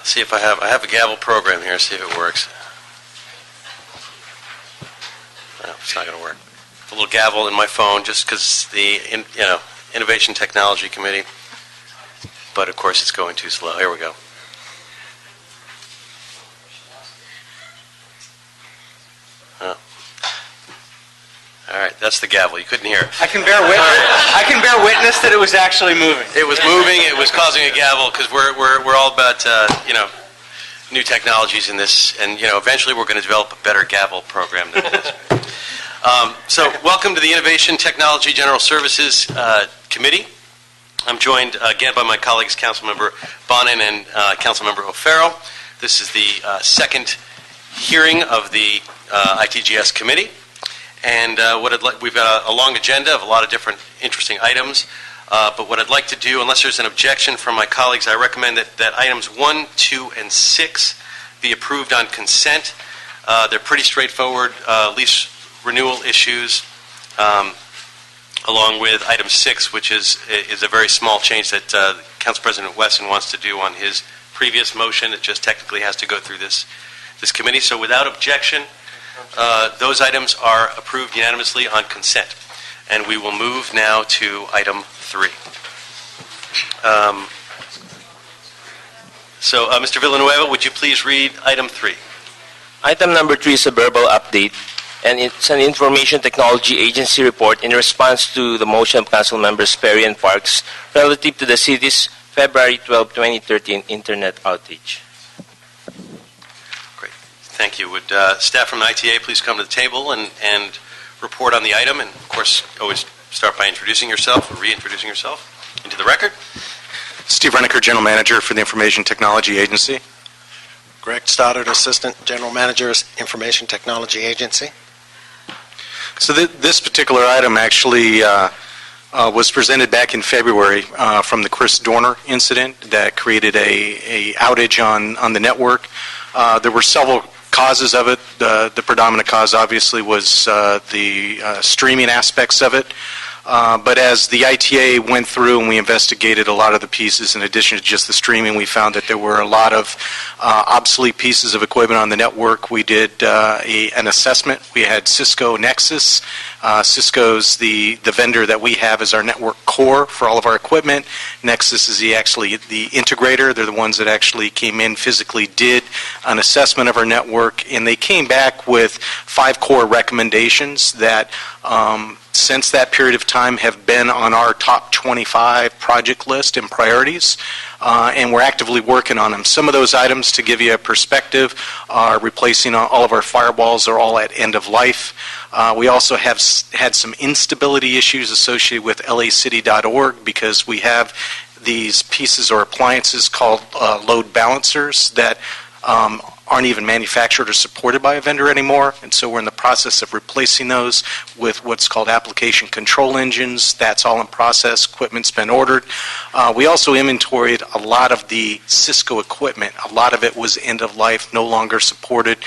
See if I have a gavel program here. See if it works. No, it's not going to work. A little gavel in my phone, just because the Innovation Technology Committee. But of course, it's going too slow. Here we go. Oh. All right, that's the gavel. You couldn't hear it. I can bear witness that it was actually moving. It was moving. It was causing a gavel because we're all about new technologies in this, and eventually we're going to develop a better gavel program than this. So welcome to the Innovation Technology General Services Committee. I'm joined again by my colleagues, Councilmember Bonin and Councilmember O'Farrell. This is the second hearing of the ITGS Committee. And we've got a long agenda of a lot of different interesting items. But what I'd like to do, unless there's an objection from my colleagues, I recommend that items 1, 2, and 6 be approved on consent. They're pretty straightforward lease renewal issues, along with item 6, which is a very small change that Council President Wesson wants to do on his previous motion. It just technically has to go through this committee. So without objection, those items are approved unanimously on consent. And we will move now to item 3. Mr. Villanueva, would you please read item 3? Item number 3 is a verbal update, and it's an Information Technology Agency report in response to the motion of Council Members Perry and Parks relative to the city's February 12, 2013 Internet outage. Great. Thank you. Would staff from the ITA please come to the table and report on the item? And, of course, always start by introducing yourself or reintroducing yourself into the record. Steve Renneker, General Manager for the Information Technology Agency. Greg Stoddard, Assistant General Manager, Information Technology Agency. So this particular item actually was presented back in February from the Chris Dorner incident that created a outage on the network. There were several causes of it. The predominant cause obviously was the streaming aspects of it. But as the ITA went through and we investigated a lot of the pieces, in addition to just the streaming, we found that there were a lot of obsolete pieces of equipment on the network. We did an assessment. We had Cisco Nexus. Cisco's the vendor that we have as our network core for all of our equipment. Nexus is actually the integrator. They're the ones that actually came in, physically did an assessment of our network, and they came back with 5 core recommendations that since that period of time have been on our top 25 project list and priorities, and we're actively working on them. Some of those items, to give you a perspective, are replacing all of our firewalls are all at end of life. We also have had some instability issues associated with lacity.org because we have these pieces or appliances called load balancers that aren't even manufactured or supported by a vendor anymore, and so we're in the process of replacing those with what's called application control engines. That's all in process. Equipment's been ordered. We also inventoried a lot of the Cisco equipment. A lot of it was end of life, no longer supported.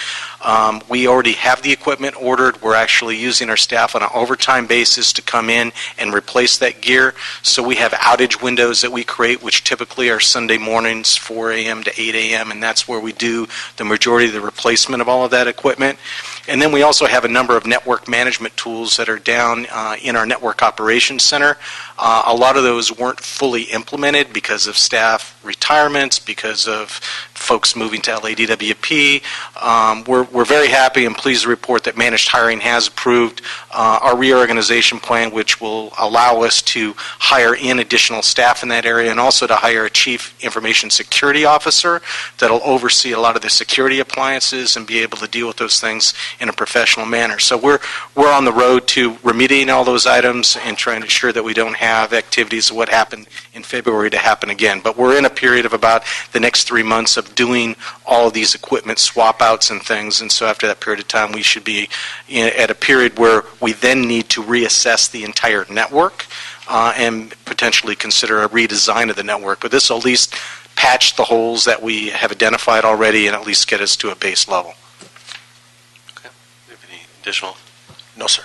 We already have the equipment ordered. We're actually using our staff on an overtime basis to come in and replace that gear. So we have outage windows that we create, which typically are Sunday mornings, 4 a.m. to 8 a.m., and that's where we do the majority of the replacement of all of that equipment. And then we also have a number of network management tools that are down in our network operations center. A lot of those weren't fully implemented because of staff retirements, because of folks moving to LADWP. We're very happy and pleased to report that managed hiring has approved our reorganization plan, which will allow us to hire in additional staff in that area and also to hire a chief information security officer that will oversee a lot of the security appliances and be able to deal with those things in a professional manner. So we're on the road to remediating all those items and trying to ensure that we don't have activities of what happened in February to happen again. But we're in a period of about the next 3 months of doing all of these equipment swap outs and things, and so after that period of time we should be at a period where we then need to reassess the entire network and potentially consider a redesign of the network. But this will at least patch the holes that we have identified already and at least get us to a base level. Okay. Do you have any additional? No, sir.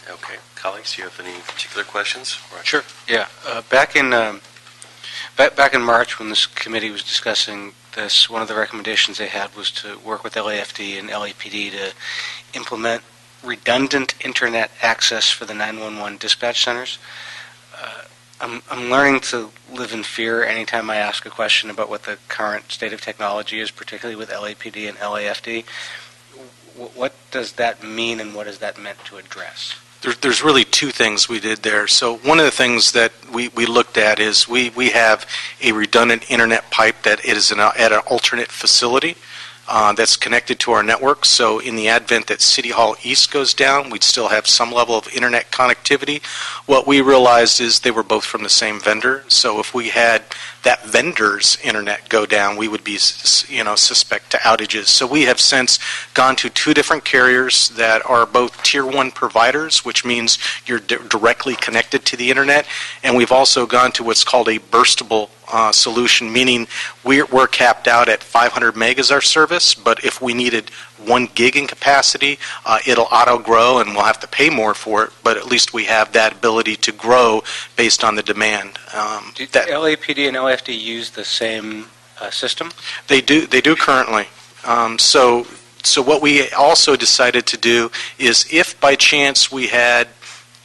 Okay. Colleagues, do you have any particular questions? Sure. Yeah. Back in Back in March, when this committee was discussing this, one of the recommendations they had was to work with LAFD and LAPD to implement redundant internet access for the 911 dispatch centers. I'm learning to live in fear anytime I ask a question about what the current state of technology is, particularly with LAPD and LAFD. What does that mean, and what is that meant to address? There's really two things we did there. So one of the things that we looked at is we have a redundant internet pipe that is at an alternate facility that's connected to our network. So in the advent that City Hall East goes down, we'd still have some level of internet connectivity. What we realized is they were both from the same vendor. So if we had that vendor's internet go down, we would be, suspect to outages. So we have since gone to two different carriers that are both Tier 1 providers, which means you're directly connected to the internet, and we've also gone to what's called a burstable solution, meaning we're capped out at 500 meg as our service, but if we needed 1 gig in capacity, it'll auto-grow, and we'll have to pay more for it, but at least we have that ability to grow based on the demand. Do LAPD and LAFD use the same system? They do currently. So what we also decided to do is if by chance we had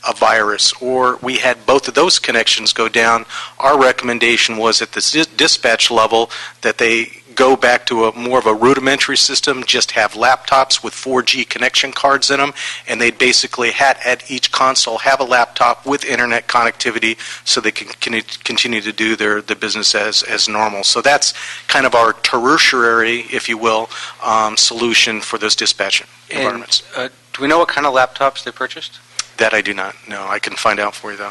a virus or we had both of those connections go down, our recommendation was at the dispatch level that they go back to more of a rudimentary system, just have laptops with 4G connection cards in them, and they'd basically at each console have a laptop with internet connectivity so they can continue to do their business as normal. So that's kind of our tertiary, if you will, solution for those dispatch environments. Do we know what kind of laptops they purchased? That I do not know. I can find out for you, though.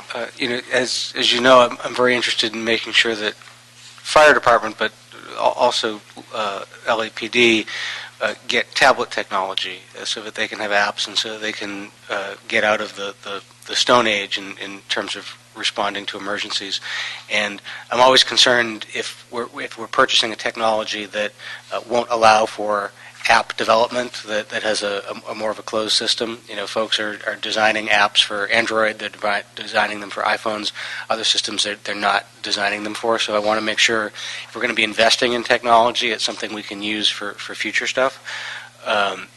As you know, I'm very interested in making sure that fire department, but also LAPD, get tablet technology so that they can have apps and so that they can get out of the Stone Age in terms of responding to emergencies. And I'm always concerned if we're purchasing a technology that won't allow for app development that has a more of a closed system. Folks are designing apps for Android, they're designing them for iPhones, other systems they're not designing them for. So I want to make sure if we're going to be investing in technology, it's something we can use for future stuff.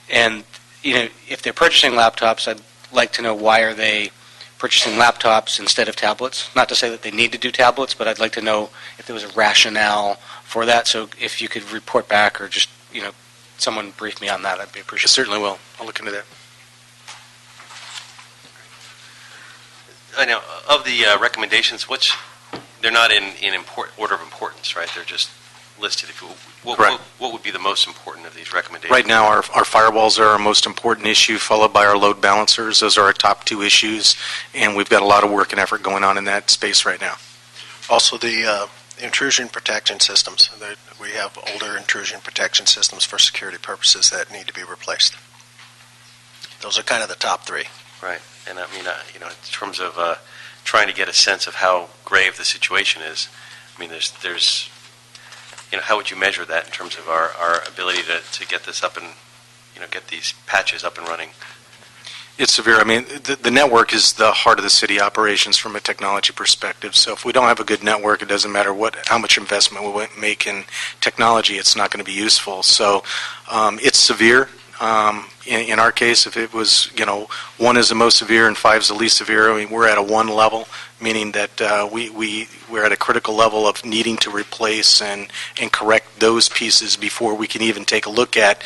And if they're purchasing laptops, I'd like to know why are they purchasing laptops instead of tablets. Not to say that they need to do tablets, but I'd like to know if there was a rationale for that. So if you could report back or just, someone brief me on that, I'd be appreciative. Certainly will. I'll look into that. I know of the recommendations, they're not in order of importance, right? They're just listed. What would be the most important of these recommendations? Right now, our firewalls are our most important issue, followed by our load balancers. Those are our top two issues, and we've got a lot of work and effort going on in that space right now. Also, the intrusion protection systems. We have older intrusion protection systems for security purposes that need to be replaced. Those are kind of the top three. Right. And I mean, in terms of trying to get a sense of how grave the situation is, I mean, there's how would you measure that in terms of our ability to get this up and, get these patches up and running? It's severe. I mean, the network is the heart of the city operations from a technology perspective. So if we don't have a good network, it doesn't matter how much investment we make in technology, it's not going to be useful. So it's severe. In our case, if it was, 1 is the most severe and 5 is the least severe, I mean, we're at a 1 level, meaning that we're at a critical level of needing to replace and correct those pieces before we can even take a look at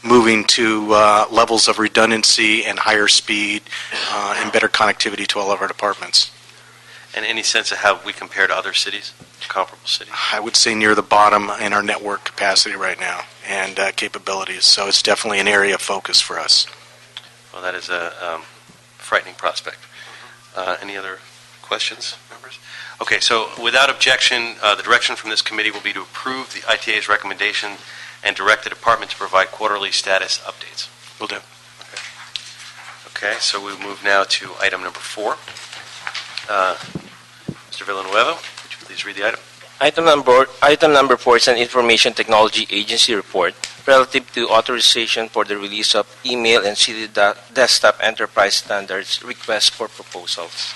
moving to levels of redundancy and higher speed and better connectivity to all of our departments. And any sense of how we compare to other cities, comparable cities? I would say near the bottom in our network capacity right now and capabilities. So it's definitely an area of focus for us. Well, that is a frightening prospect. Any other questions, members? Okay, so without objection, the direction from this committee will be to approve the ITA's recommendation and direct the department to provide quarterly status updates. Will do. Okay, so we move now to item number 4. Mr. Villanueva, would you please read the item? Item number 4 is an Information Technology Agency report relative to authorization for the release of email and CD desktop enterprise standards request for proposals.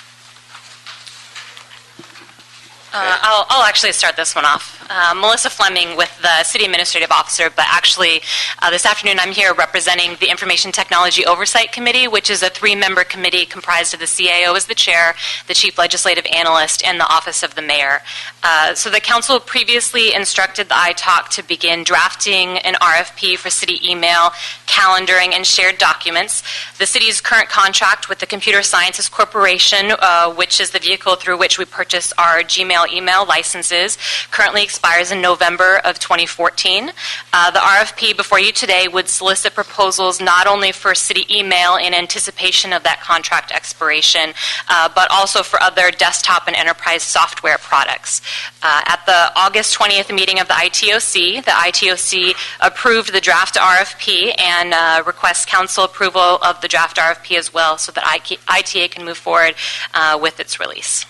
I'll actually start this one off. Melissa Fleming with the City Administrative Officer, but actually this afternoon I'm here representing the Information Technology Oversight Committee, which is a 3-member committee comprised of the CAO as the chair, the Chief Legislative Analyst, and the Office of the Mayor. So the Council previously instructed the ITALC to begin drafting an RFP for city email, calendaring, and shared documents. The city's current contract with the Computer Sciences Corporation, which is the vehicle through which we purchase our Gmail email licenses, currently expires in November of 2014. The RFP before you today would solicit proposals not only for city email in anticipation of that contract expiration, but also for other desktop and enterprise software products. At the August 20th meeting of the ITOC approved the draft RFP and requests council approval of the draft RFP as well so that ITA can move forward with its release.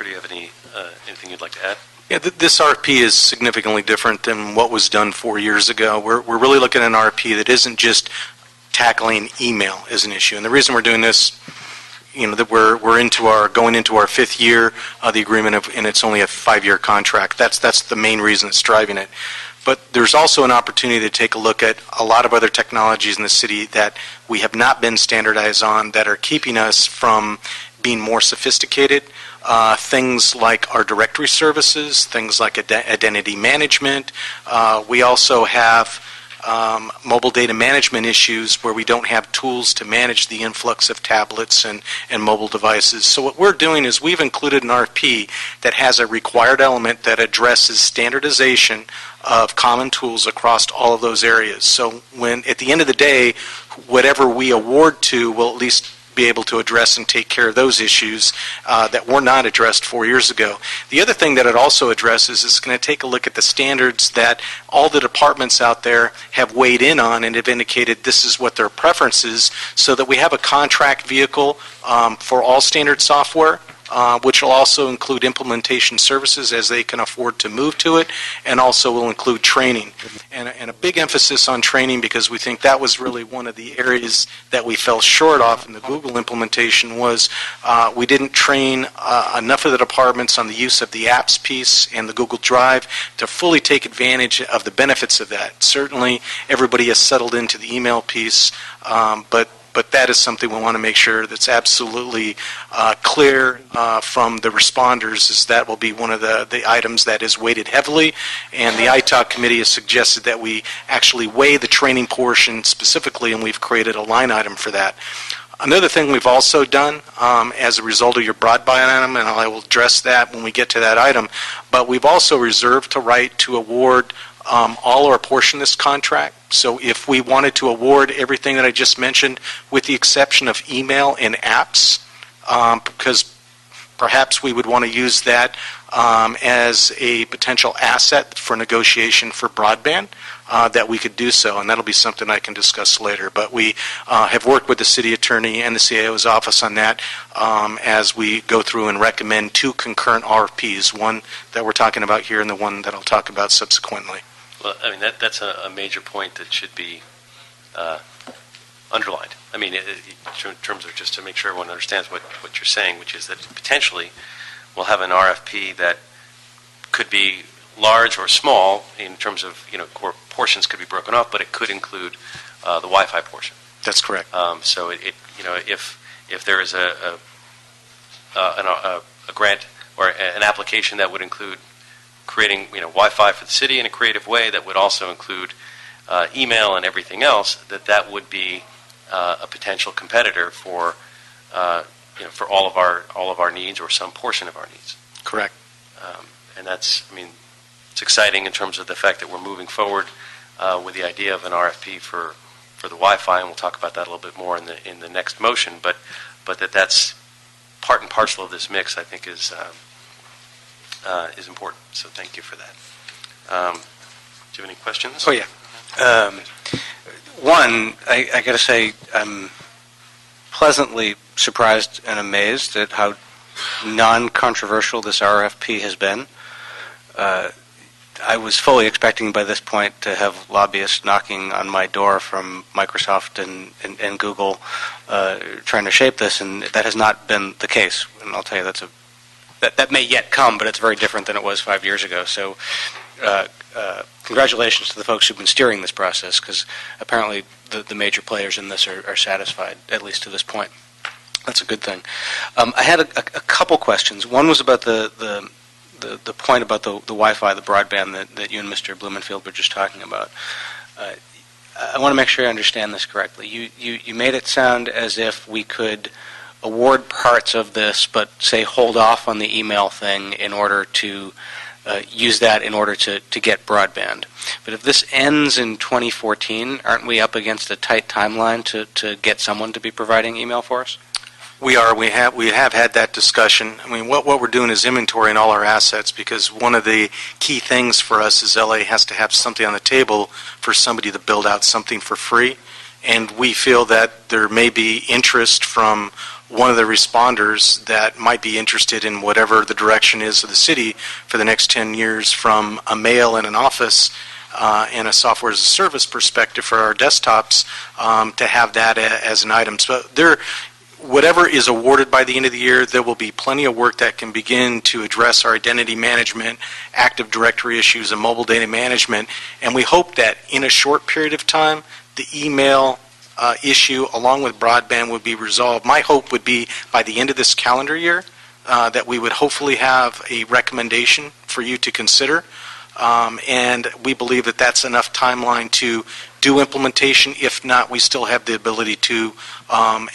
Do you have anything you'd like to add? Yeah, this RFP is significantly different than what was done 4 years ago. We're really looking at an RFP that isn't just tackling email as an issue. And the reason we're doing this, that we're going into our 5th year of the agreement, and it's only a 5-year contract. That's the main reason that's driving it. But there's also an opportunity to take a look at a lot of other technologies in the city that we have not been standardized on that are keeping us from being more sophisticated. Things like our directory services, things like identity management. We also have mobile data management issues where we don't have tools to manage the influx of tablets and mobile devices. So what we're doing is we've included an RFP that has a required element that addresses standardization of common tools across all of those areas. So when at the end of the day, whatever we award to will at least be able to address and take care of those issues that were not addressed 4 years ago. The other thing that it also addresses is going to take a look at the standards that all the departments out there have weighed in on and have indicated this is what their preference is, so that we have a contract vehicle for all standard software, which will also include implementation services as they can afford to move to it, and also will include training. And a big emphasis on training, because we think that was really one of the areas that we fell short of in the Google implementation, was we didn't train enough of the departments on the use of the apps piece and the Google Drive to fully take advantage of the benefits of that. Certainly everybody has settled into the email piece, but that is something we want to make sure that's absolutely clear from the responders, is that will be one of the items that is weighted heavily, and the ITALC committee has suggested that we actually weigh the training portion specifically, and we've created a line item for that. Another thing we've also done as a result of your broadband item, and I will address that when we get to that item, but we've also reserved the right to award all or a portion of this contract. So if we wanted to award everything that I just mentioned, with the exception of email and apps, because perhaps we would want to use that as a potential asset for negotiation for broadband, that we could do so, and that'll be something I can discuss later. But we have worked with the city attorney and the CAO's office on that as we go through and recommend 2 concurrent RFPs, one that we're talking about here and the one that I'll talk about subsequently. Well, I mean, that's a major point that should be underlined. I mean, in terms of just to make sure everyone understands what you're saying, which is that potentially we'll have an RFP that could be large or small in terms of, or portions could be broken off, but it could include the Wi-Fi portion. That's correct. So if there is a grant or an application that would include creating Wi-Fi for the city in a creative way, that would also include email and everything else, that would be a potential competitor for for all of our needs, or some portion of our needs. Correct. And that's, I mean, it's exciting in terms of the fact that we're moving forward with the idea of an RFP for the Wi-Fi, and we'll talk about that a little bit more in the next motion. But that's part and parcel of this mix, I think, is important. So thank you for that. Do you have any questions? Oh, yeah. One, I got to say, I'm pleasantly surprised and amazed at how non-controversial this RFP has been. I was fully expecting by this point to have lobbyists knocking on my door from Microsoft and Google trying to shape this, and that has not been the case. And I'll tell you, that's a that may yet come, but it's very different than it was 5 years ago. So congratulations to the folks who've been steering this process, because apparently the major players in this are satisfied, at least to this point. That's a good thing. I had a couple questions. One was about the point about the Wi-Fi, the broadband that you and Mr. Blumenfield were just talking about. I want to make sure I understand this correctly. You made it sound as if we could award parts of this, but say hold off on the email thing in order to use that in order to get broadband. But if this ends in 2014, aren't we up against a tight timeline to get someone to be providing email for us? We are. We have had that discussion. I mean, what we're doing is inventorying all our assets, because one of the key things for us is LA has to have something on the table for somebody to build out something for free. And we feel that there may be interest from one of the responders that might be interested in whatever the direction is of the city for the next 10 years, from a mail in an office and a software as a service perspective for our desktops, to have that as an item. So whatever is awarded by the end of the year, there will be plenty of work that can begin to address our identity management, Active Directory issues, and mobile data management. And we hope that in a short period of time, the email issue, along with broadband, would be resolved. My hope would be by the end of this calendar year that we would hopefully have a recommendation for you to consider. And we believe that that's enough timeline to do implementation. If not, we still have the ability to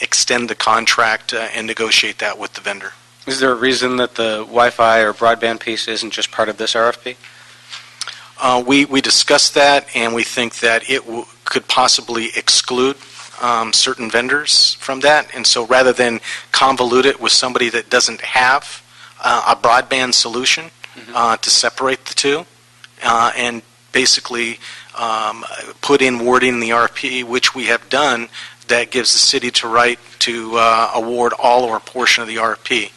extend the contract and negotiate that with the vendor. Is there a reason that the Wi-Fi or broadband piece isn't just part of this RFP? We discussed that, and we think that it could possibly exclude certain vendors from that. And so rather than convolute it with somebody that doesn't have a broadband solution, to separate the two, and basically put in wording in the RFP, which we have done, that gives the city the right to award all or a portion of the RFP.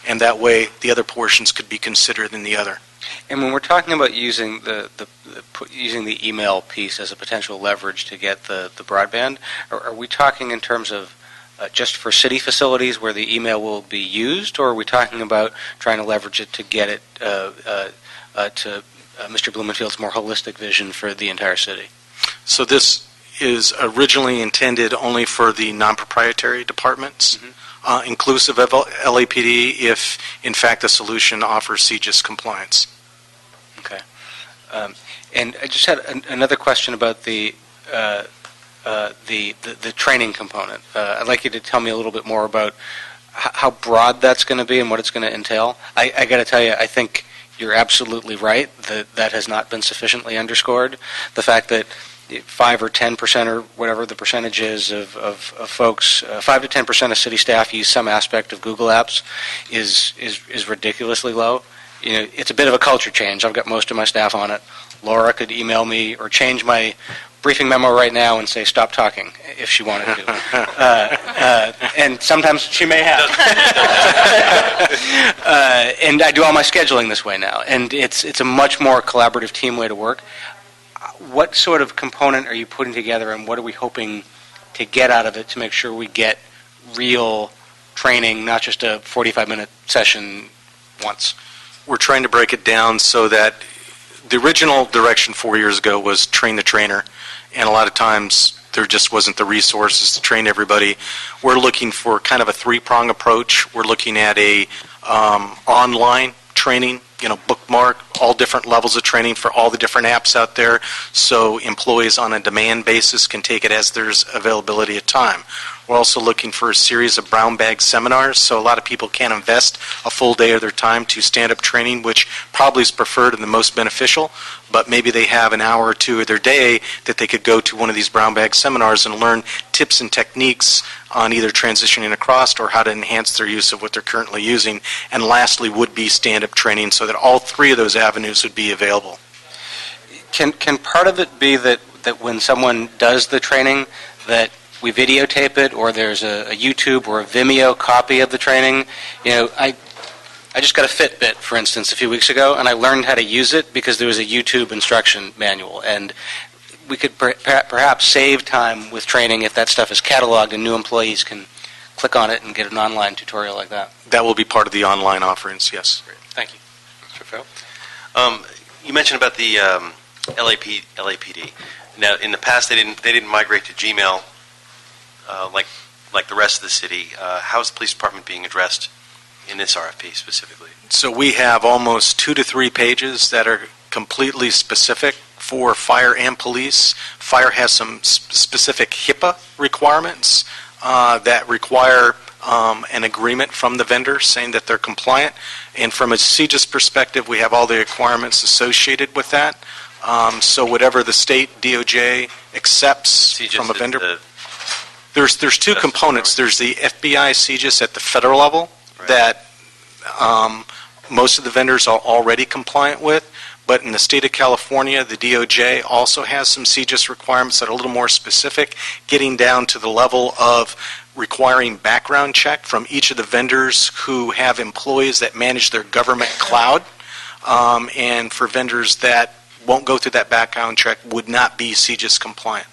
And that way the other portions could be considered in the other. And when we're talking about using using the email piece as a potential leverage to get the broadband, are we talking in terms of just for city facilities where the email will be used, or are we talking about trying to leverage it to get it to Mr. Blumenfield's more holistic vision for the entire city? So this is originally intended only for the non-proprietary departments, inclusive of LAPD, if in fact the solution offers CGIS compliance. Okay. And I just had another question about the training component. I'd like you to tell me a little bit more about how broad that's going to be and what it's going to entail. I got to tell you, I think you're absolutely right that has not been sufficiently underscored. The fact that 5 or 10% or whatever the percentage is of folks, 5 to 10% of city staff use some aspect of Google Apps is ridiculously low. You know, it's a bit of a culture change. I've got most of my staff on it. Laura could email me or change my briefing memo right now and say stop talking if she wanted to. And sometimes she may have. And I do all my scheduling this way now. And it's a much more collaborative team way to work. What sort of component are you putting together, and what are we hoping to get out of it to make sure we get real training, not just a 45-minute session once? We're trying to break it down so that the original direction 4 years ago was train the trainer, and a lot of times there just wasn't the resources to train everybody. We're looking for kind of a three-prong approach. We're looking at a online training, bookmark all different levels of training for all the different apps out there, so employees on a demand basis can take it as there's availability of time. We're also looking for a series of brown bag seminars, so a lot of people can't invest a full day of their time to stand-up training, which probably is preferred and the most beneficial, but maybe they have an hour or two of their day that they could go to one of these brown bag seminars and learn tips and techniques on either transitioning across or how to enhance their use of what they're currently using. And lastly would be stand-up training, so that all three of those avenues would be available. Can part of it be that when someone does the training that we videotape it, or there's a YouTube or a Vimeo copy of the training? I just got a Fitbit, for instance, a few weeks ago, and I learned how to use it because there was a YouTube instruction manual. And we could perhaps save time with training if that stuff is cataloged and new employees can click on it and get an online tutorial like that. That will be part of the online offerings, yes. Thank you. Mr. Farrell? You mentioned about the LAPD. Now, in the past, they didn't migrate to Gmail like the rest of the city. How is the police department being addressed in this RFP specifically? So we have almost 2 to 3 pages that are completely specific for fire and police. Fire has some specific HIPAA requirements that require an agreement from the vendor saying that they're compliant. And from a CJIS perspective, we have all the requirements associated with that. So whatever the state DOJ accepts CJIS from a vendor. is There's two components. There's the FBI CJIS at the federal level that most of the vendors are already compliant with. But in the state of California, the DOJ also has some CJIS requirements that are a little more specific, getting down to the level of requiring background check from each of the vendors who have employees that manage their government cloud. And for vendors that won't go through that background check would not be CJIS compliant.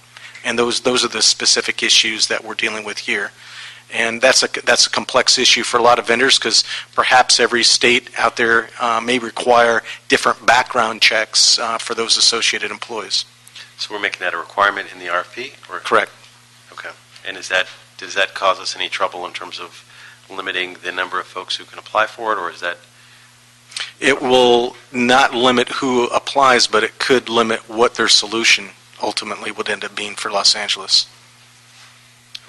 And those are the specific issues that we're dealing with here. And that's a complex issue for a lot of vendors because perhaps every state out there may require different background checks for those associated employees. So we're making that a requirement in the RFP? Or? Correct. Okay. And does that cause us any trouble in terms of limiting the number of folks who can apply for it, or is that? It will not limit who applies, but it could limit what their solution ultimately would end up being for Los Angeles.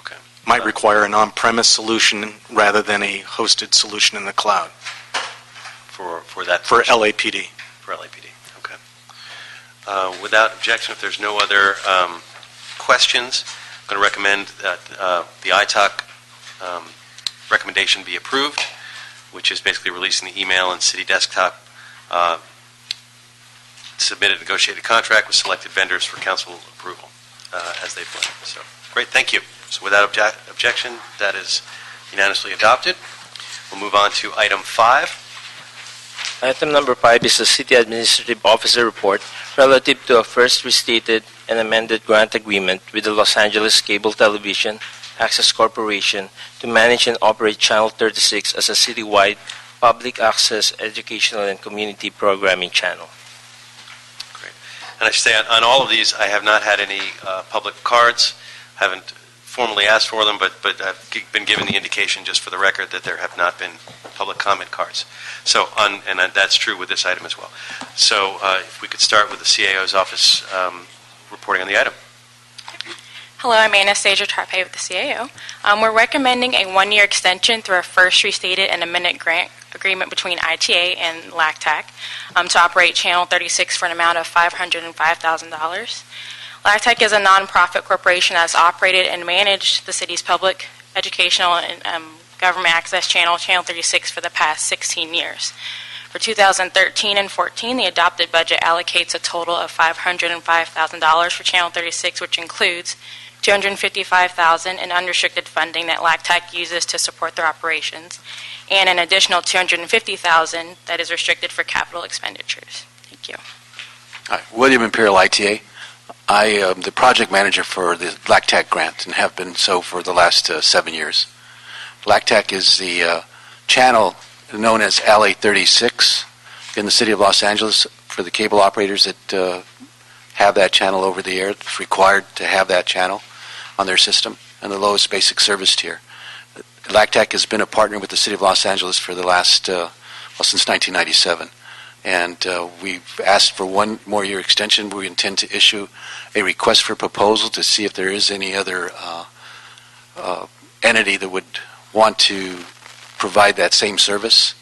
Okay. Might require an on-premise solution rather than a hosted solution in the cloud. For that? For LAPD. For LAPD, okay. Without objection, if there's no other questions, I'm going to recommend that the ITOC recommendation be approved, which is basically releasing the email and city desktop, submitted a negotiated contract with selected vendors for council approval as they planned. So, great, thank you. So without objection, that is unanimously adopted. We'll move on to item 5. Item number 5 is the City Administrative Officer Report relative to a first restated and amended grant agreement with the Los Angeles Cable Television Access Corporation to manage and operate Channel 36 as a citywide public access educational and community programming channel. Great. And I should say, on all of these, I have not had any public cards. Haven't formally asked for them, but I've been given the indication, just for the record, that there have not been public comment cards. So, and that's true with this item as well. So, if we could start with the CAO's office reporting on the item. Hello, I'm Anna Stager-Tarpey with the CAO. We're recommending a 1-year extension through a first restated and amended grant agreement between ITA and LACTAC to operate Channel 36 for an amount of $505,000. LACTAC is a nonprofit corporation that has operated and managed the city's public educational and government access channel, Channel 36, for the past 16 years. For 2013 and 14, the adopted budget allocates a total of $505,000 for Channel 36, which includes $255,000 in unrestricted funding that LACTAC uses to support their operations, and an additional $250,000 that is restricted for capital expenditures. Thank you. Hi, William Imperial, ITA. I am the project manager for the LACTAC grant and have been so for the last 7 years. LACTAC is the channel known as LA36 in the city of Los Angeles for the cable operators that have that channel over the air. It's required to have that channel on their system and the lowest basic service tier. LACTAC has been a partner with the city of Los Angeles for the last, since 1997. And we've asked for 1 more year extension. We intend to issue a request for proposal to see if there is any other entity that would want to provide that same service,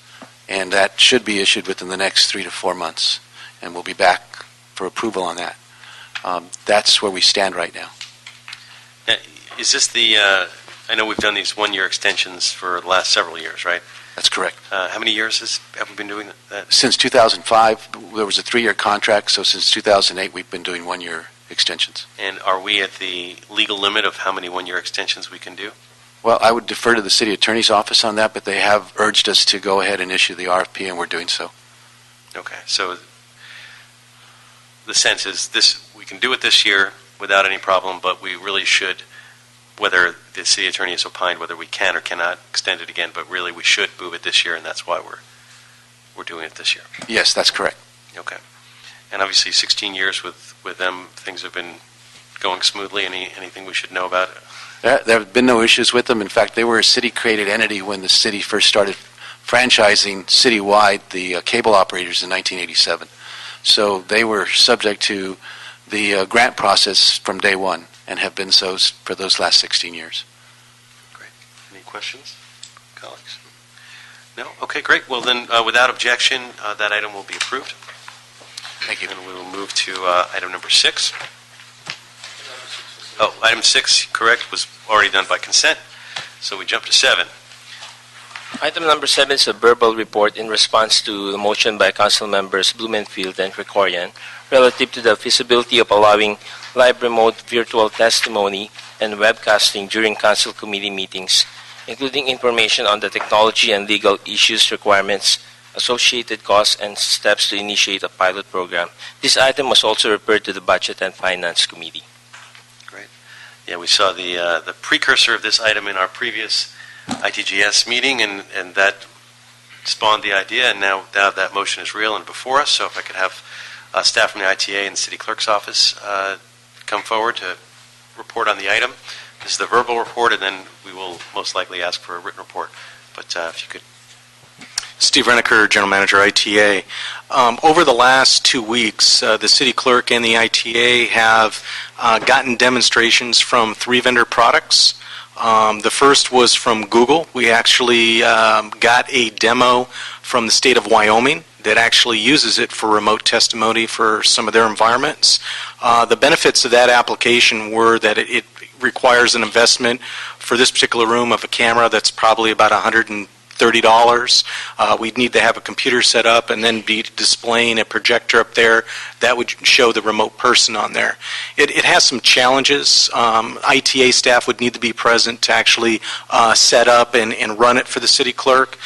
and that should be issued within the next 3 to 4 months, and we'll be back for approval on that. That's where we stand right now. Now, is this the, I know we've done these 1-year extensions for the last several years, right? That's correct. How many years have we been doing that? Since 2005, there was a 3-year contract, so since 2008 we've been doing 1-year extensions. And are we at the legal limit of how many 1-year extensions we can do? Well, I would defer to the city attorney's office on that, but they have urged us to go ahead and issue the RFP, and we're doing so. Okay, so the sense is this: we can do it this year without any problem, but we really should whether the city attorney has opined whether we can or cannot extend it again, but really we should move it this year, and that's why we're doing it this year. Yes, that's correct. Okay. And obviously 16 years with them, things have been going smoothly. Anything we should know about it? There have been no issues with them. In fact, they were a city-created entity when the city first started franchising citywide the cable operators in 1987. So they were subject to the grant process from day one and have been so for those last 16 years. Great. Any questions, colleagues? No? Okay, great. Well, then, without objection, that item will be approved. Thank you. And we will move to item number 6. Oh, item 6, correct, was already done by consent. So we jump to 7. Item number 7 is a verbal report in response to the motion by Council Members Blumenfield and Krikorian relative to the feasibility of allowing live remote virtual testimony and webcasting during Council committee meetings, including information on the technology and legal issues, requirements, associated costs, and steps to initiate a pilot program. This item was also referred to the Budget and Finance Committee. Great. Yeah, we saw the precursor of this item in our previous ITGS meeting, and that spawned the idea, and now that motion is real and before us. So if I could have staff from the ITA and the City Clerk's office come forward to report on the item. This is the verbal report, and then we will most likely ask for a written report. But if you could. Steve Reniker, General Manager, ITA. Over the last 2 weeks, the City Clerk and the ITA have gotten demonstrations from 3 vendor products. The first was from Google. We actually got a demo from the state of Wyoming that actually uses it for remote testimony for some of their environments. The benefits of that application were that it requires an investment for this particular room of a camera that's probably about $130. We'd need to have a computer set up and then be displaying a projector up there that would show the remote person on there. It has some challenges. ITA staff would need to be present to actually set up and run it for the city clerk.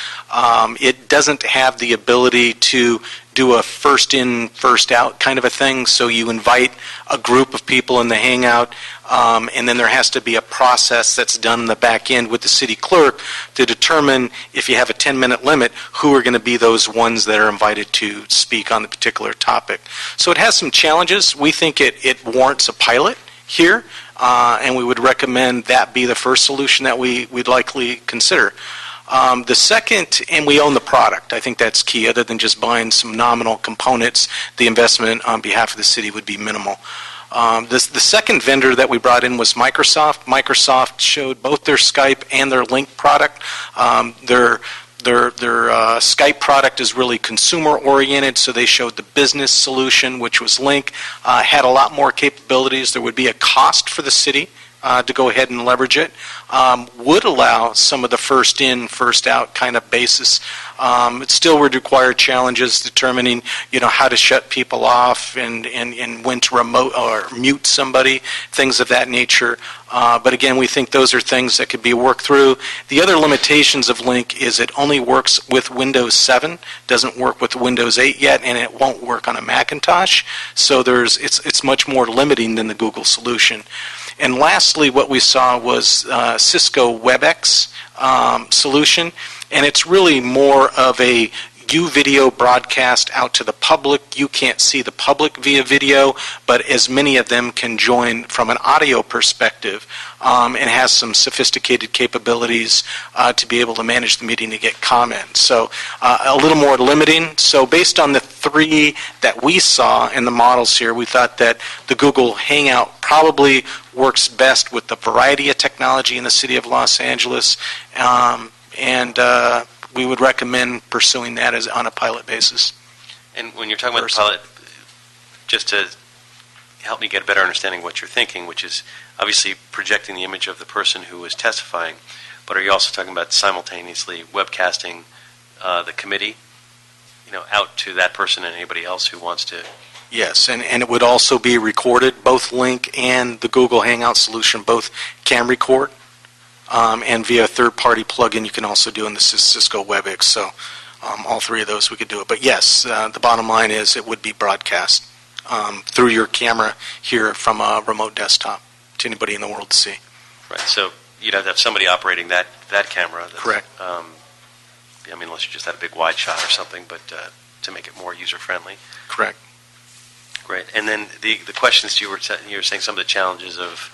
It doesn't have the ability to do a first in, first out kind of a thing, so you invite a group of people in the hangout, and then there has to be a process that's done in the back end with the city clerk to determine, if you have a 10-minute limit, who are going to be those ones that are invited to speak on the particular topic. So it has some challenges. We think it warrants a pilot here, and we would recommend that be the first solution that we'd likely consider. The second, and we own the product. I think that's key. Other than just buying some nominal components, the investment on behalf of the city would be minimal. The second vendor that we brought in was Microsoft. Microsoft showed both their Skype and their Link product. Their Skype product is really consumer-oriented, so they showed the business solution, which was Link. Had a lot more capabilities. There would be a cost for the city to go ahead and leverage it. Would allow some of the first in, first out kind of basis. It still would require challenges determining, how to shut people off and when to remote or mute somebody, things of that nature. But again, we think those are things that could be worked through. The other limitations of Link is it only works with Windows 7, doesn't work with Windows 8 yet, and it won't work on a Macintosh. So it's much more limiting than the Google solution. And lastly, what we saw was Cisco Webex solution, and it's really more of a video broadcast out to the public. You can't see the public via video, but as many of them can join from an audio perspective, and has some sophisticated capabilities to be able to manage the meeting to get comments. So a little more limiting. So based on the 3 that we saw in the models here, we thought that the Google Hangout probably works best with the variety of technology in the city of Los Angeles, and we would recommend pursuing that as on a pilot basis. And when you're talking about the pilot, just to help me get a better understanding of what you're thinking, which is obviously projecting the image of the person who is testifying, but are you also talking about simultaneously webcasting the committee, out to that person and anybody else who wants to? Yes, and it would also be recorded. Both Link and the Google Hangout solution both can record. And via a third-party plugin, you can also do in the Cisco Webex. So all 3 of those we could do it. But yes, the bottom line is it would be broadcast through your camera here from a remote desktop to anybody in the world to see. Right, so you'd have to have somebody operating that camera. Correct. I mean, unless you just had a big wide shot or something, but to make it more user-friendly. Correct. Great. And then the questions you were saying some of the challenges of,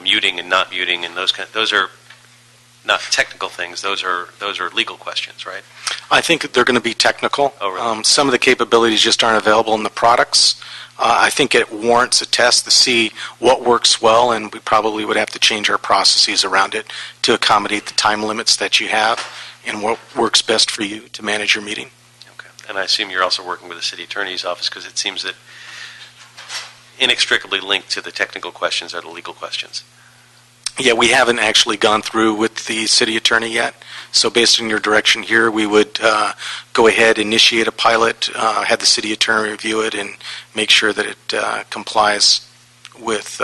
muting and not muting and those are not technical things. Those are legal questions, right? I think they're going to be technical. Oh, really? Some of the capabilities just aren't available in the products. I think it warrants a test to see what works well, and we probably would have to change our processes around it to accommodate the time limits that you have and what works best for you to manage your meeting. Okay. And I assume you're also working with the city attorney's office, because it seems that inextricably linked to the technical questions are the legal questions. Yeah, we haven't actually gone through with the city attorney yet. So based on your direction here, we would go ahead, initiate a pilot, have the city attorney review it, and make sure that it complies with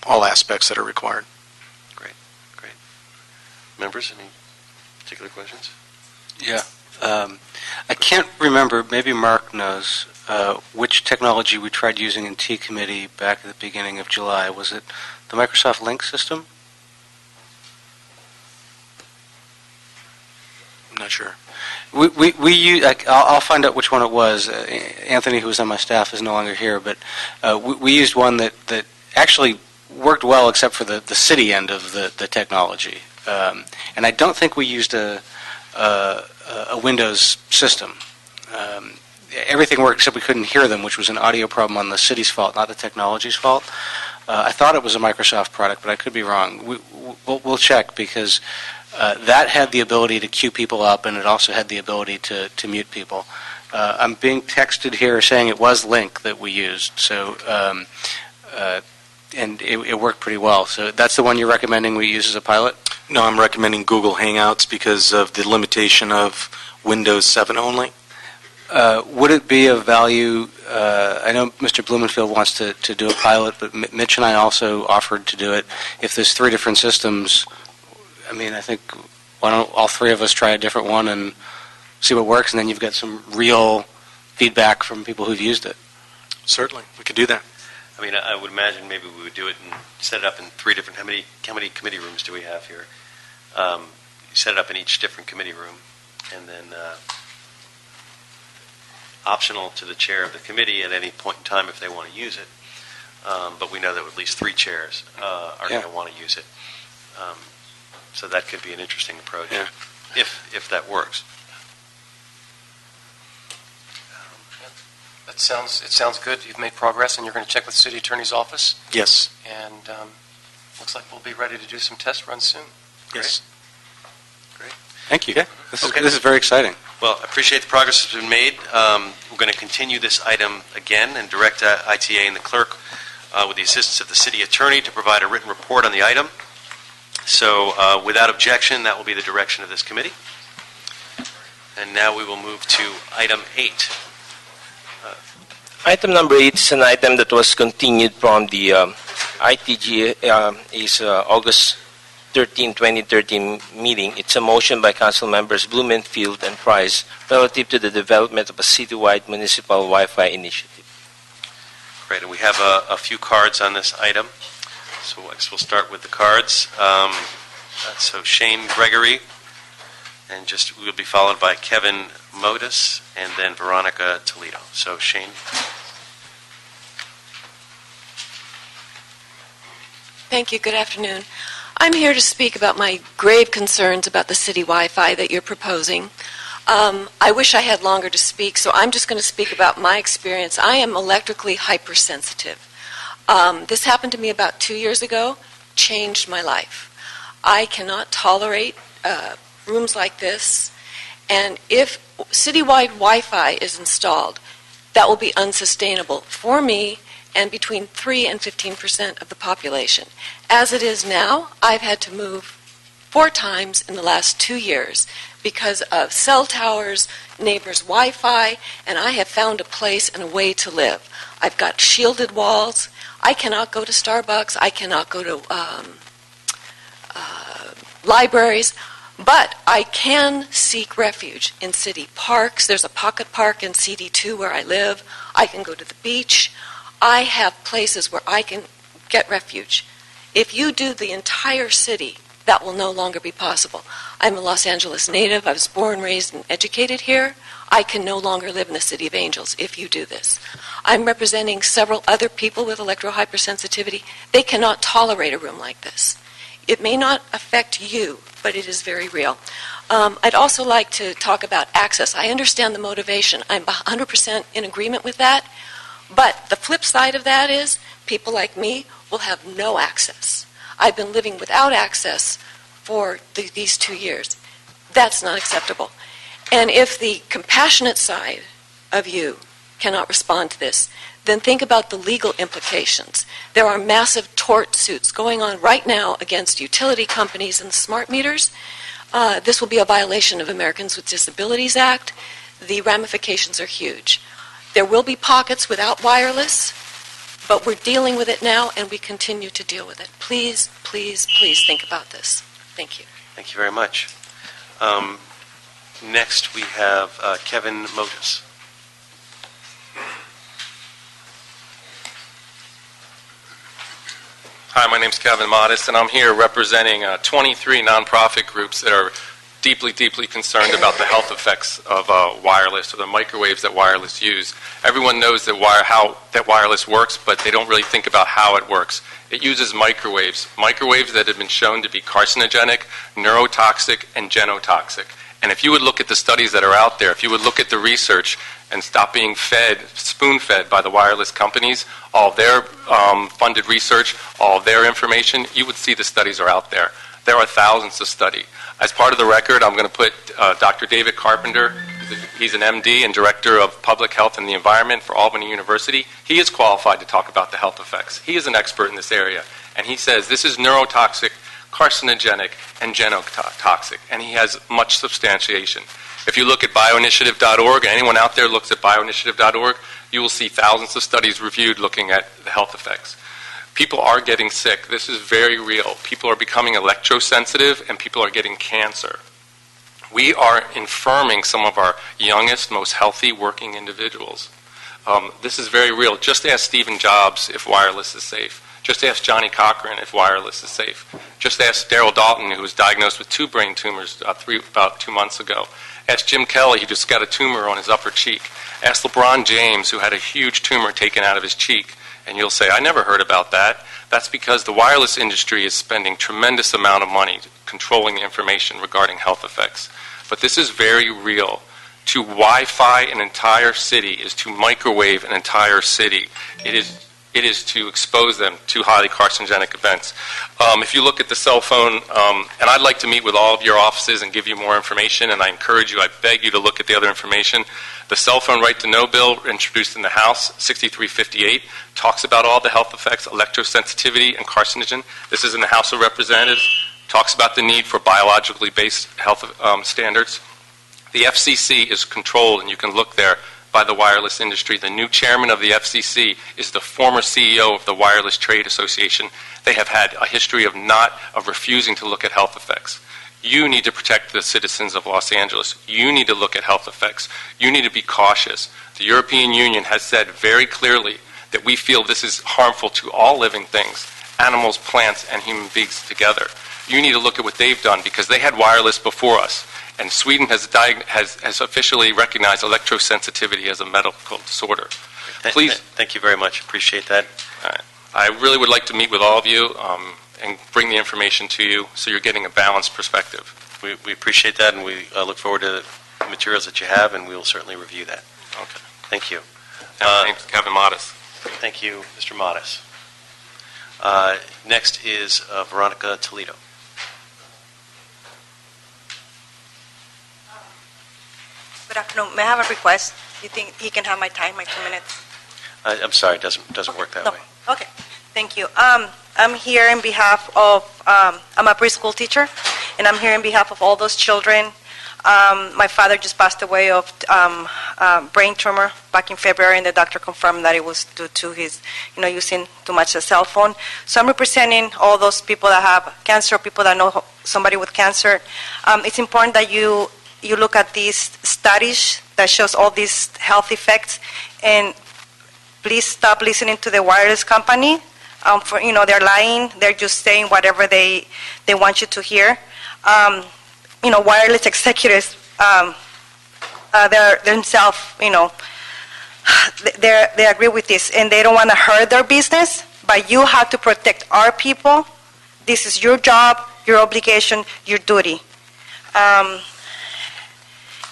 all aspects that are required. Great. Members, any particular questions? Yeah. I can't remember, maybe Mark knows, which technology we tried using in T Committee back at the beginning of July. Was it the Microsoft Link system? I'm not sure. We use, I'll find out which one it was. Anthony, who was on my staff, is no longer here, but we used one that actually worked well except for the city end of the technology. And I don't think we used a Windows system. Everything worked except we couldn't hear them, which was an audio problem on the city's fault, not the technology's fault. I thought it was a Microsoft product, but I could be wrong. We'll check, because that had the ability to queue people up, and it also had the ability to mute people. I'm being texted here saying it was Link that we used, so and it worked pretty well. So that's the one you're recommending we use as a pilot? No, I'm recommending Google Hangouts because of the limitation of Windows 7 only. Would it be of value? I know Mr. Blumenfield wants to do a pilot, but Mitch and I also offered to do it. If there's 3 different systems, I mean, I think why don't all 3 of us try a different one and see what works, and then you've got some real feedback from people who've used it. Certainly, we could do that. I mean, I would imagine maybe we would do it and set it up in 3 different. How many committee rooms do we have here? You set it up in each different committee room, and then optional to the chair of the committee at any point in time if they want to use it. But we know that at least 3 chairs are going to want to use it. So that could be an interesting approach, if that works. It sounds good. You've made progress, and you're going to check with the city attorney's office. Yes. And looks like we'll be ready to do some test runs soon. Yes. Great. Thank you. This is very exciting. Well, I appreciate the progress that's been made. We're going to continue this item again and direct ITA and the clerk with the assistance of the city attorney to provide a written report on the item. So without objection, that will be the direction of this committee. And now we will move to item 8. Item number 8 is an item that was continued from the ITG August 13, 2013 meeting. It's a motion by Council Members Blumenfield and Price relative to the development of a citywide municipal Wi-Fi initiative. Great, and we have a few cards on this item. So I guess we'll start with the cards. So Shane Gregory, and we'll be followed by Kevin Modis, and then Veronica Toledo. So Shane. Thank you. Good afternoon. I'm here to speak about my grave concerns about the city Wi-Fi that you're proposing. I wish I had longer to speak, so I'm just going to speak about my experience. I am electrically hypersensitive. This happened to me about 2 years ago, changed my life. I cannot tolerate rooms like this, and if citywide Wi-Fi is installed, that will be unsustainable for me and between 3 and 15% of the population. As it is now, I've had to move 4 times in the last 2 years because of cell towers, neighbors' Wi-Fi, and I have found a place and a way to live. I've got shielded walls. I cannot go to Starbucks. I cannot go to libraries. But I can seek refuge in city parks. There's a pocket park in CD2 where I live. I can go to the beach. I have places where I can get refuge. If you do the entire city, that will no longer be possible. I'm a Los Angeles native. I was born, raised, and educated here. I can no longer live in the City of Angels if you do this. I'm representing several other people with electrohypersensitivity. They cannot tolerate a room like this. It may not affect you, but it is very real. I'd also like to talk about access. I understand the motivation. I'm 100% in agreement with that. But the flip side of that is people like me will have no access. I've been living without access for these 2 years. That's not acceptable. And if the compassionate side of you cannot respond to this, then think about the legal implications. There are massive tort suits going on right now against utility companies and smart meters. This will be a violation of Americans with Disabilities Act. The ramifications are huge. There will be pockets without wireless, but we're dealing with it now, and we continue to deal with it. Please, please, please think about this. Thank you. Thank you very much. Next, we have Kevin Motis. Hi, my name's Kevin Modest, and I'm here representing 23 nonprofit groups that are deeply, deeply concerned about the health effects of wireless, or the microwaves that wireless use. Everyone knows that wireless works, but they don't really think about how it works. It uses microwaves that have been shown to be carcinogenic, neurotoxic, and genotoxic. And if you would look at the studies that are out there, if you would look at the research and stop being spoon-fed by the wireless companies, all their funded research, all their information, you would see the studies are out there. There are thousands to study. As part of the record, I'm going to put Dr. David Carpenter. He's an MD and Director of Public Health and the Environment for Albany University. He is qualified to talk about the health effects. He is an expert in this area. And he says this is neurotoxic, carcinogenic, and genotoxic. And he has much substantiation. If you look at bioinitiative.org, and anyone out there looks at bioinitiative.org, you will see thousands of studies reviewed looking at the health effects. People are getting sick. This is very real. People are becoming electrosensitive, and people are getting cancer. We are infirming some of our youngest, most healthy working individuals. This is very real. Just ask Stephen Jobs if wireless is safe. Just ask Johnny Cochran if wireless is safe. Just ask Daryl Dalton, who was diagnosed with 2 brain tumors about 2 months ago. Ask Jim Kelly, who just got a tumor on his upper cheek. Ask LeBron James, who had a huge tumor taken out of his cheek. And you'll say, I never heard about that. That's because the wireless industry is spending tremendous amount of money controlling the information regarding health effects. But this is very real. To Wi-Fi an entire city is to microwave an entire city. It is to expose them to highly carcinogenic events. If you look at the cell phone, and I'd like to meet with all of your offices and give you more information, and I encourage you, I beg you to look at the other information. The cell phone right to know bill introduced in the House, 6358, talks about all the health effects, electrosensitivity, and carcinogen. This is in the House of Representatives, talks about the need for biologically based health standards. The FCC is controlled, and you can look there, by the wireless industry. The new chairman of the FCC is the former CEO of the Wireless Trade Association. They have had a history of refusing to look at health effects. You need to protect the citizens of Los Angeles. You need to look at health effects. You need to be cautious. The European Union has said very clearly that we feel this is harmful to all living things, animals, plants, and human beings together. You need to look at what they've done because they had wireless before us. And Sweden has officially recognized electrosensitivity as a medical disorder. Please. Thank you very much. Appreciate that. I really would like to meet with all of you and bring the information to you so you're getting a balanced perspective. We appreciate that, and we look forward to the materials that you have, and we will certainly review that. Okay. Thank you. My name's Kevin Modis. Thank you, Mr. Modis. Next is Veronica Toledo. Good afternoon. May I have a request? You think he can have my time, my 2 minutes? I'm sorry, it doesn't work that way. Okay. Thank you. I'm here in behalf of, I'm a preschool teacher, and I'm here in behalf of all those children. My father just passed away of brain tumor back in February, and the doctor confirmed that it was due to his, using too much a cell phone. So I'm representing all those people that have cancer, people that know somebody with cancer. It's important that you look at these studies that shows all these health effects, and please stop listening to the wireless company. they're lying. They're just saying whatever they want you to hear. Wireless executives, they're themselves, they agree with this, and they don't want to hurt their business, but you have to protect our people. This is your job, your obligation, your duty.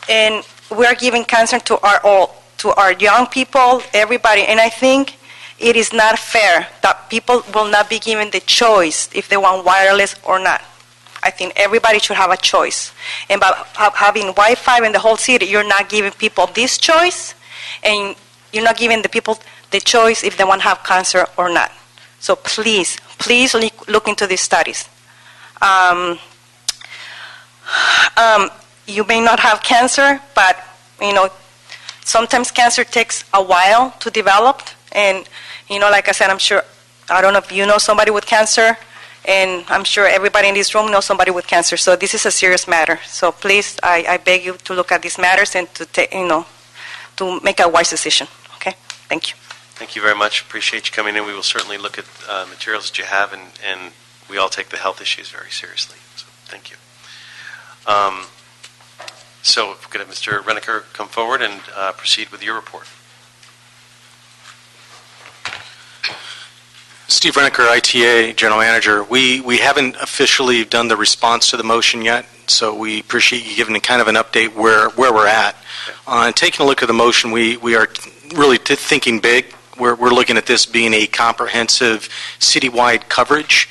And we're giving cancer to our young people, everybody, and I think it is not fair that people will not be given the choice if they want wireless or not. I think everybody should have a choice. And by having Wi-Fi in the whole city, you're not giving people this choice, and you're not giving the people the choice if they want to have cancer or not. So please look into these studies. You may not have cancer, but sometimes cancer takes a while to develop. And like I said, I don't know if you know somebody with cancer, and I'm sure everybody in this room knows somebody with cancer. So this is a serious matter. So please, I beg you to look at these matters and to make a wise decision. Okay? Thank you. Thank you very much. Appreciate you coming in. We will certainly look at materials that you have, and we all take the health issues very seriously. So thank you. So if we could have Mr. Renneker come forward and proceed with your report. Steve Renneker, ITA General Manager. We haven't officially done the response to the motion yet, so we appreciate you giving kind of an update where we're at. And taking a look at the motion, we are really thinking big. We're looking at this being a comprehensive citywide coverage.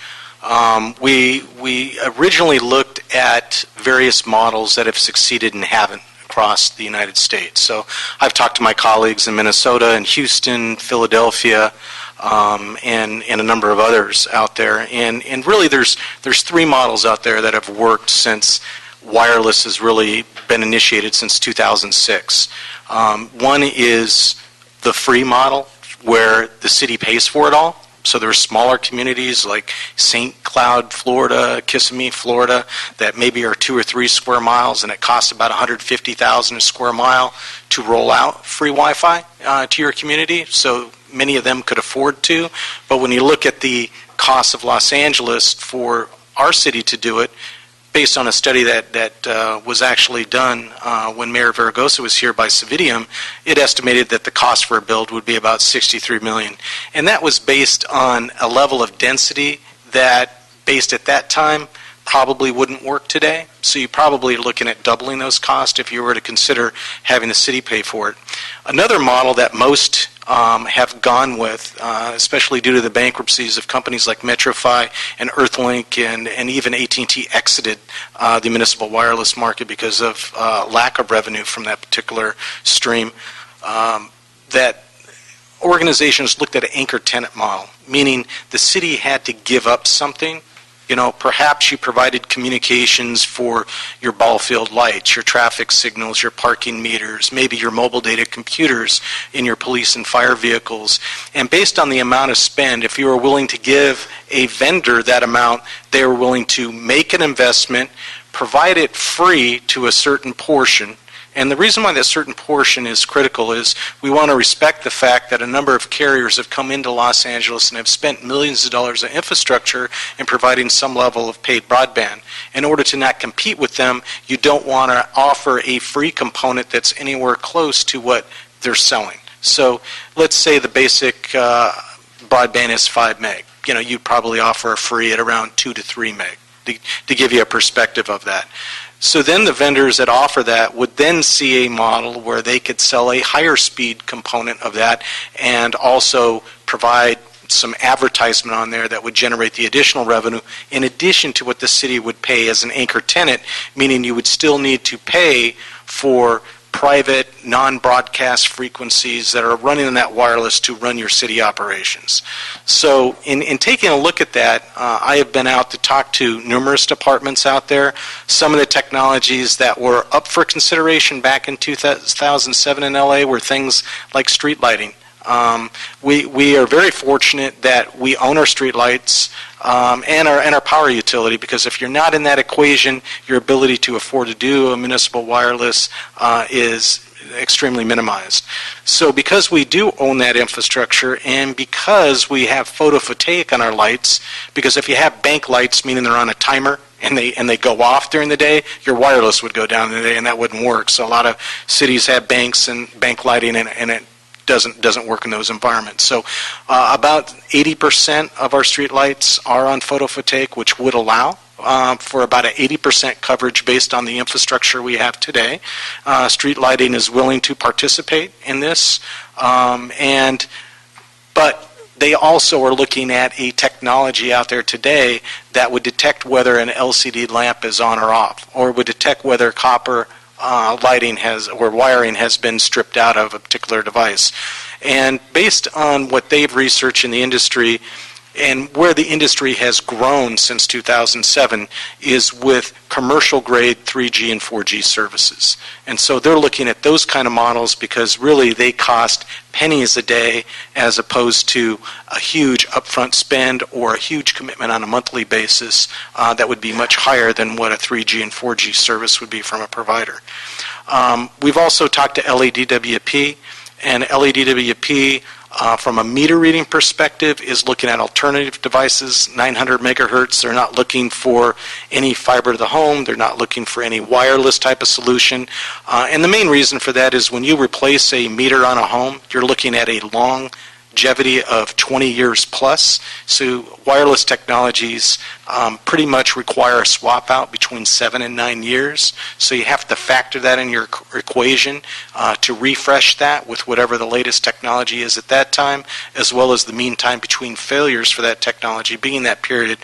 We originally looked at various models that have succeeded and haven't across the United States. So I've talked to my colleagues in Minnesota and Houston, Philadelphia, and a number of others out there. And really there's three models out there that have worked since wireless has really been initiated since 2006. One is the free model, where the city pays for it all. So there are smaller communities like St. Cloud, Florida, Kissimmee, Florida, that maybe are 2 or 3 square miles, and it costs about $150,000 a square mile to roll out free Wi-Fi to your community. So many of them could afford to. But when you look at the cost of Los Angeles for our city to do it, based on a study that was actually done when Mayor Vergosa was here by Cividium, it estimated that the cost for a build would be about $63 million. And that was based on a level of density that, based at that time, probably wouldn't work today. So you're probably looking at doubling those costs if you were to consider having the city pay for it. Another model that most have gone with, especially due to the bankruptcies of companies like MetroFi and Earthlink, and even AT&T exited the municipal wireless market because of lack of revenue from that particular stream, that organizations looked at an anchor tenant model, meaning the city had to give up something. Perhaps you provided communications for your ball field lights, your traffic signals, your parking meters, maybe your mobile data computers in your police and fire vehicles. And based on the amount of spend, if you were willing to give a vendor that amount, they were willing to make an investment, provide it free to a certain portion. And the reason why that certain portion is critical is we want to respect the fact that a number of carriers have come into Los Angeles and have spent millions of dollars of infrastructure in providing some level of paid broadband. In order to not compete with them, you don't want to offer a free component that's anywhere close to what they're selling. So let's say the basic broadband is 5 meg. You'd probably offer a free at around 2 to 3 meg to give you a perspective of that. So then the vendors that offer that would then see a model where they could sell a higher speed component of that and also provide some advertisement on there that would generate the additional revenue in addition to what the city would pay as an anchor tenant, meaning you would still need to pay for private, non-broadcast frequencies that are running in that wireless to run your city operations. So in taking a look at that, I have been out to talk to numerous departments out there. Some of the technologies that were up for consideration back in 2007 in LA were things like street lighting. We are very fortunate that we own our street lights and our power utility, because if you're not in that equation, your ability to afford to do a municipal wireless is extremely minimized. So because we do own that infrastructure, and because we have photovoltaic on our lights, because if you have bank lights, meaning they're on a timer, and they go off during the day, your wireless would go down in the day, and that wouldn't work. So a lot of cities have banks and bank lighting, and it doesn't work in those environments. So about 80% of our street lights are on photovoltaic, which would allow for about an 80% coverage based on the infrastructure we have today. Street lighting is willing to participate in this, but they also are looking at a technology out there today that would detect whether an LCD lamp is on or off, or would detect whether copper lighting or wiring has been stripped out of a particular device. And based on what they've researched in the industry, and where the industry has grown since 2007 is with commercial grade 3G and 4G services. And so they're looking at those kind of models because really they cost pennies a day as opposed to a huge upfront spend or a huge commitment on a monthly basis that would be much higher than what a 3G and 4G service would be from a provider. We've also talked to LADWP, and LADWP from a meter reading perspective is looking at alternative devices, 900 megahertz. They're not looking for any fiber to the home. They're not looking for any wireless type of solution. And the main reason for that is when you replace a meter on a home, you're looking at a longevity of 20 years plus. So wireless technologies pretty much require a swap out between 7 and 9 years. So you have to factor that in your equation to refresh that with whatever the latest technology is at that time, as well as the mean time between failures for that technology, being that period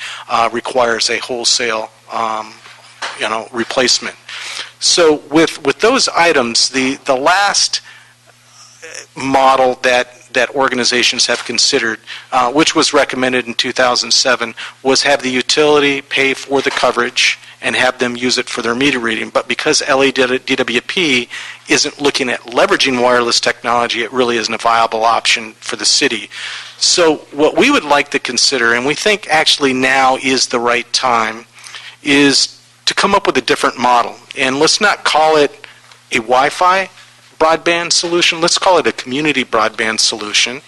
requires a wholesale replacement. So with those items, the last model that organizations have considered, which was recommended in 2007, was have the utility pay for the coverage and have them use it for their meter reading. But because LADWP isn't looking at leveraging wireless technology, it really isn't a viable option for the city. So what we would like to consider, and we think actually now is the right time, is to come up with a different model. And let's not call it a Wi-Fi broadband solution. Let's call it a community broadband solution.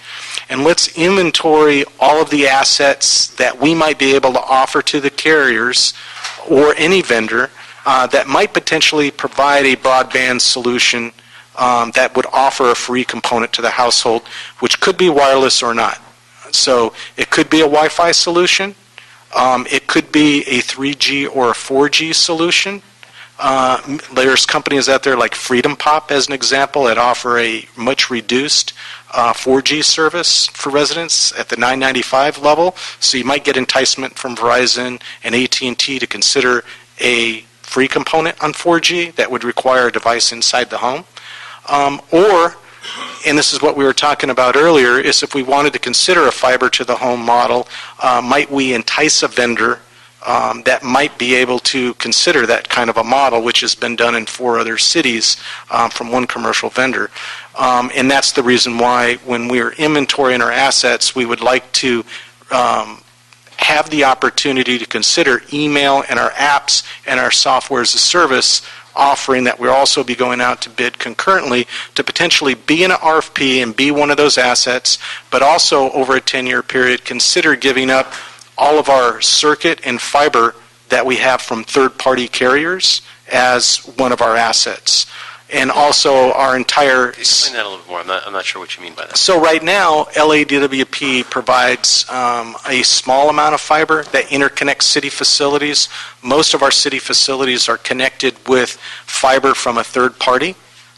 And let's inventory all of the assets that we might be able to offer to the carriers or any vendor that might potentially provide a broadband solution that would offer a free component to the household, which could be wireless or not. So it could be a Wi-Fi solution. It could be a 3G or a 4G solution. There's companies out there like Freedom Pop, as an example, that offer a much reduced 4G service for residents at the $9.95 level. So you might get enticement from Verizon and AT&T to consider a free component on 4G that would require a device inside the home. Or, and this is what we were talking about earlier, is if we wanted to consider a fiber to the home model, might we entice a vendor that might be able to consider that kind of a model, which has been done in 4 other cities from one commercial vendor. And that's the reason why when we're inventorying our assets, we would like to have the opportunity to consider email and our apps and our software as a service offering that we'll also be going out to bid concurrently to potentially be in an RFP and be one of those assets, but also over a 10-year period consider giving up all of our circuit and fiber that we have from third-party carriers as one of our assets. And also our entire... Explain that a little bit more. I'm not sure what you mean by that. So right now, LADWP provides a small amount of fiber that interconnects city facilities. Most of our city facilities are connected with fiber from a third party,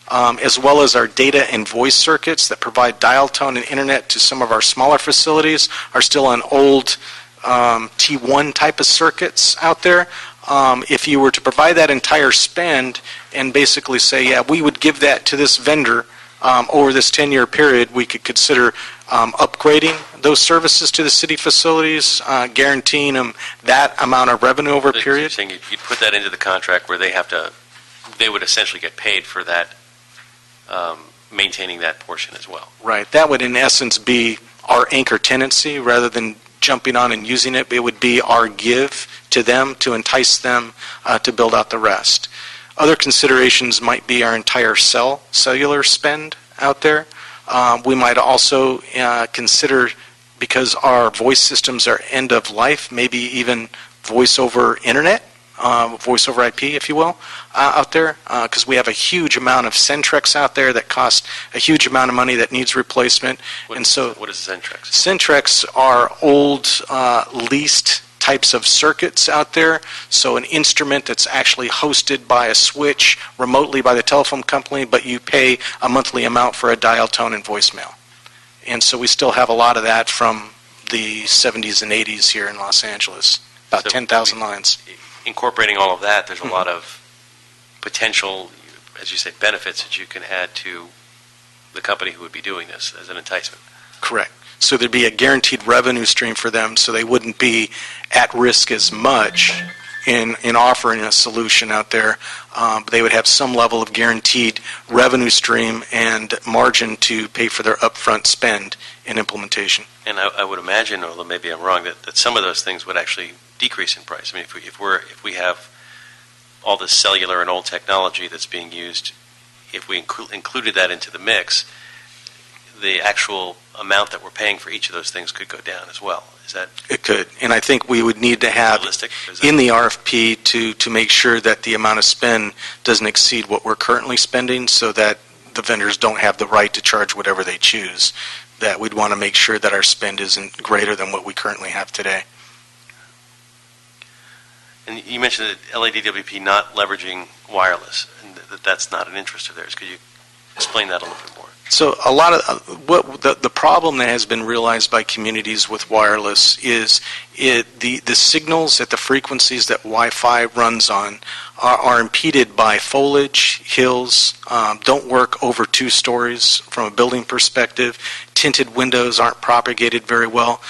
as well as our data and voice circuits that provide dial tone and internet to some of our smaller facilities are still on old T1 type of circuits out there. If you were to provide that entire spend and basically say, yeah, we would give that to this vendor over this 10-year period, we could consider upgrading those services to the city facilities, guaranteeing them that amount of revenue over a period. You're saying you'd put that into the contract where they would essentially get paid for that, maintaining that portion as well. Right. That would in essence be our anchor tenancy rather than jumping on and using it. It would be our give to them to entice them to build out the rest. Other considerations might be our entire cellular spend out there. We might also consider, because our voice systems are end of life, maybe even voice over internet, voice over IP, if you will, out there, because we have a huge amount of Centrex out there that cost a huge amount of money that needs replacement. What is Centrex? Centrex are old leased types of circuits out there. So an instrument that's actually hosted by a switch remotely by the telephone company, but you pay a monthly amount for a dial tone and voicemail. And so we still have a lot of that from the 70s and 80s here in Los Angeles, about 10,000 lines. Incorporating all of that, there's a lot of potential, as you say, benefits that you can add to the company who would be doing this as an enticement. Correct. So there'd be a guaranteed revenue stream for them, so they wouldn't be at risk as much in offering a solution out there. They would have some level of guaranteed revenue stream and margin to pay for their upfront spend in implementation. And I would imagine, although maybe I'm wrong, that some of those things would actually decrease in price. I mean, if we have all this cellular and old technology that's being used, if we included that into the mix, the actual amount that we're paying for each of those things could go down as well. Is that? It could. And I think we would need to have realistic? in the RFP to make sure that the amount of spend doesn't exceed what we're currently spending, so that the vendors don't have the right to charge whatever they choose. That we'd want to make sure that our spend isn't greater than what we currently have today. And you mentioned that LADWP not leveraging wireless, and that's not an interest of theirs. Could you explain that a little bit more? So a lot of the problem that has been realized by communities with wireless is the signals at the frequencies that Wi-Fi runs on are impeded by foliage, hills, don't work over 2 stories from a building perspective. Tinted windows aren't propagated very well,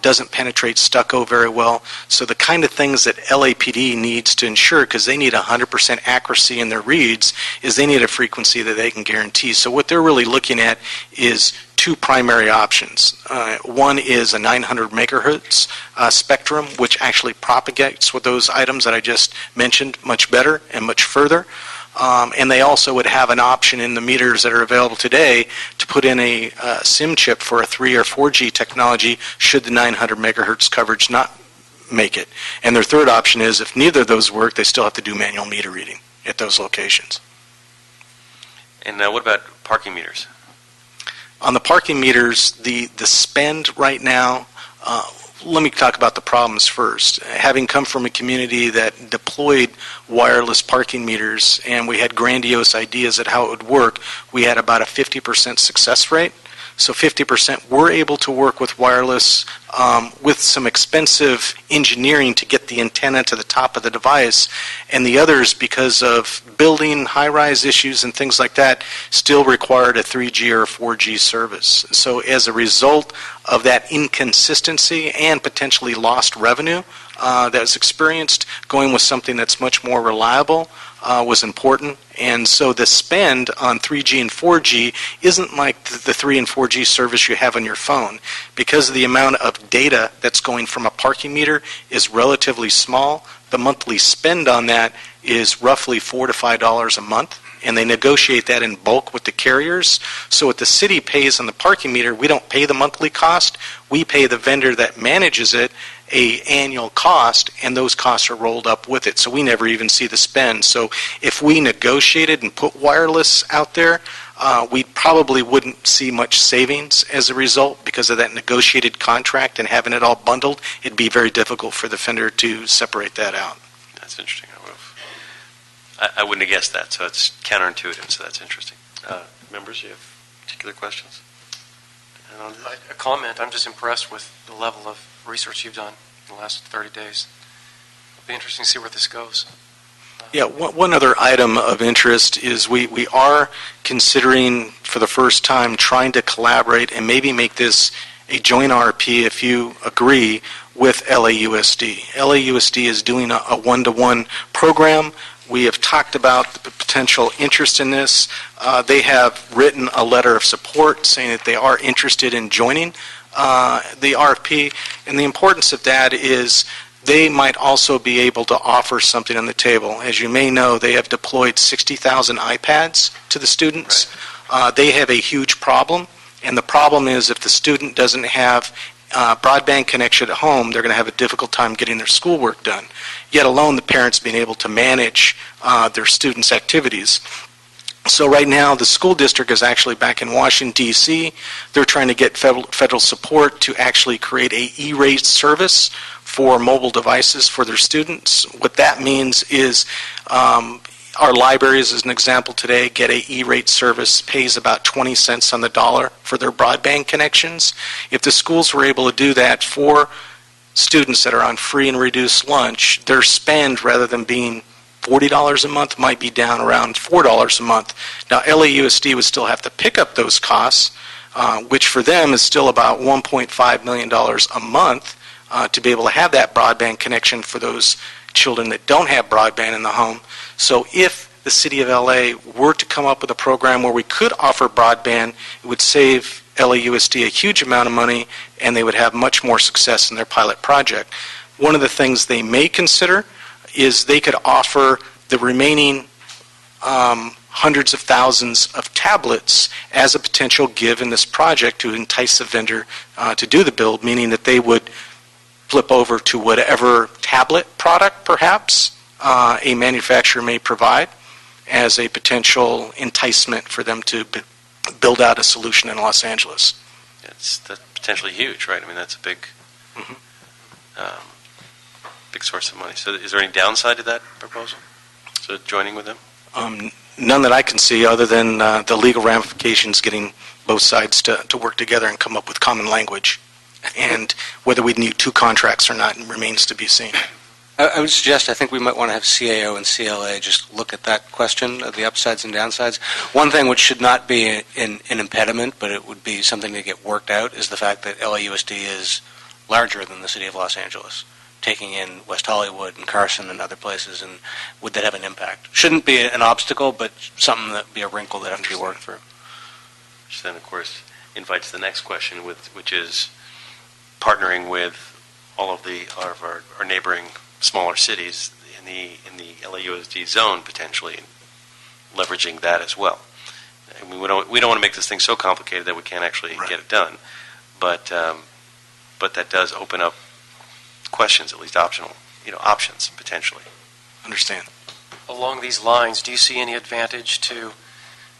doesn't penetrate stucco very well. So the kind of things that LAPD needs to ensure, because they need 100% accuracy in their reads, is they need a frequency that they can guarantee. So what they're really looking at is 2 primary options. One is a 900 megahertz spectrum, which actually propagates with those items that I just mentioned much better and much further. And they also would have an option in the meters that are available today to put in a SIM chip for a 3 or 4G technology should the 900 megahertz coverage not make it. And their third option is if neither of those work, they still have to do manual meter reading at those locations. And what about parking meters? On the parking meters, the spend right now, let me talk about the problems first. Having come from a community that deployed wireless parking meters and we had grandiose ideas at how it would work, we had about a 50% success rate. So 50% were able to work with wireless with some expensive engineering to get the antenna to the top of the device, and the others, because of building high-rise issues and things like that, still required a 3G or 4G service. So as a result of that inconsistency and potentially lost revenue that was experienced, going with something that's much more reliable was important. And so the spend on 3G and 4G isn't like the 3 and 4G service you have on your phone. Because of the amount of data that's going from a parking meter is relatively small, the monthly spend on that is roughly $4 to $5 a month. And they negotiate that in bulk with the carriers. So what the city pays on the parking meter, we don't pay the monthly cost. We pay the vendor that manages it a annual cost, and those costs are rolled up with it. So we never even see the spend. So if we negotiated and put wireless out there, we probably wouldn't see much savings as a result because of that negotiated contract and having it all bundled. It'd be very difficult for the vendor to separate that out. That's interesting. I wouldn't have guessed that, so it's counterintuitive, so that's interesting. Members, you have particular questions? A comment, I'm just impressed with the level of research you've done in the last 30 days. It'll be interesting to see where this goes. Yeah, one other item of interest is we are considering for the first time trying to collaborate and maybe make this a joint RFP, if you agree, with LAUSD. LAUSD is doing a one-to-one program. We have talked about the potential interest in this. They have written a letter of support saying that they are interested in joining the RFP. And the importance of that is they might also be able to offer something on the table. As you may know, they have deployed 60,000 iPads to the students. They have a huge problem, and the problem is if the student doesn't have broadband connection at home, they're going to have a difficult time getting their schoolwork done, yet alone the parents being able to manage their students' activities. So right now, the school district is actually back in Washington, D.C. They're trying to get federal support to actually create a E-rate service for mobile devices for their students. What that means is our libraries, as an example today, get a E-rate service, pays about 20 cents on the dollar for their broadband connections. If the schools were able to do that for students that are on free and reduced lunch, their spend, rather than being $40 a month, might be down around $4 a month. Now, LAUSD would still have to pick up those costs, which for them is still about $1.5 million a month to be able to have that broadband connection for those children that don't have broadband in the home. So if the City of LA were to come up with a program where we could offer broadband, it would save LAUSD a huge amount of money, and they would have much more success in their pilot project. One of the things they may consider is they could offer the remaining hundreds of thousands of tablets as a potential give in this project to entice the vendor to do the build, meaning that they would flip over to whatever tablet product, perhaps, a manufacturer may provide as a potential enticement for them to build out a solution in Los Angeles. That's potentially huge, right? I mean, that's a big, big source of money. So is there any downside to that proposal? So joining with them? None that I can see, other than the legal ramifications, getting both sides to work together and come up with common language. And whether we need two contracts or not remains to be seen. I would suggest, I think we might want to have CAO and CLA just look at that question of the upsides and downsides. One thing which should not be an impediment, but it would be something to get worked out, is the fact that LAUSD is larger than the City of Los Angeles, taking in West Hollywood and Carson and other places, and would that have an impact? Shouldn't be an obstacle, but something that would be a wrinkle that have to be worked through. Which then, of course, invites the next question, which is partnering with all of our neighboring smaller cities in the LAUSD zone, potentially leveraging that as well. I mean, we don't want to make this thing so complicated that we can't actually get it done, but that does open up questions, at least options potentially. Understand. Along these lines, do you see any advantage to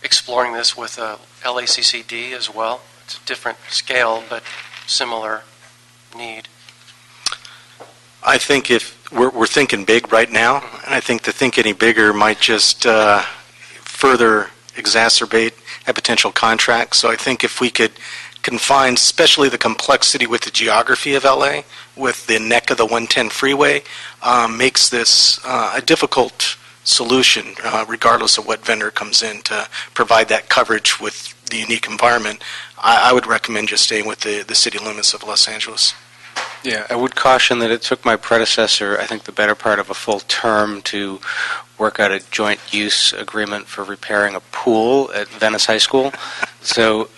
exploring this with LACCD as well? It's a different scale, but similar need. I think if we're thinking big right now, and I think to think any bigger might just further exacerbate a potential contract. So I think if we could confine, especially the complexity with the geography of LA, with the neck of the 110 freeway, makes this a difficult solution, regardless of what vendor comes in to provide that coverage with the unique environment. I would recommend just staying with the city limits of Los Angeles. Yeah, I would caution that it took my predecessor, I think, the better part of a full term to work out a joint use agreement for repairing a pool at Venice High School. So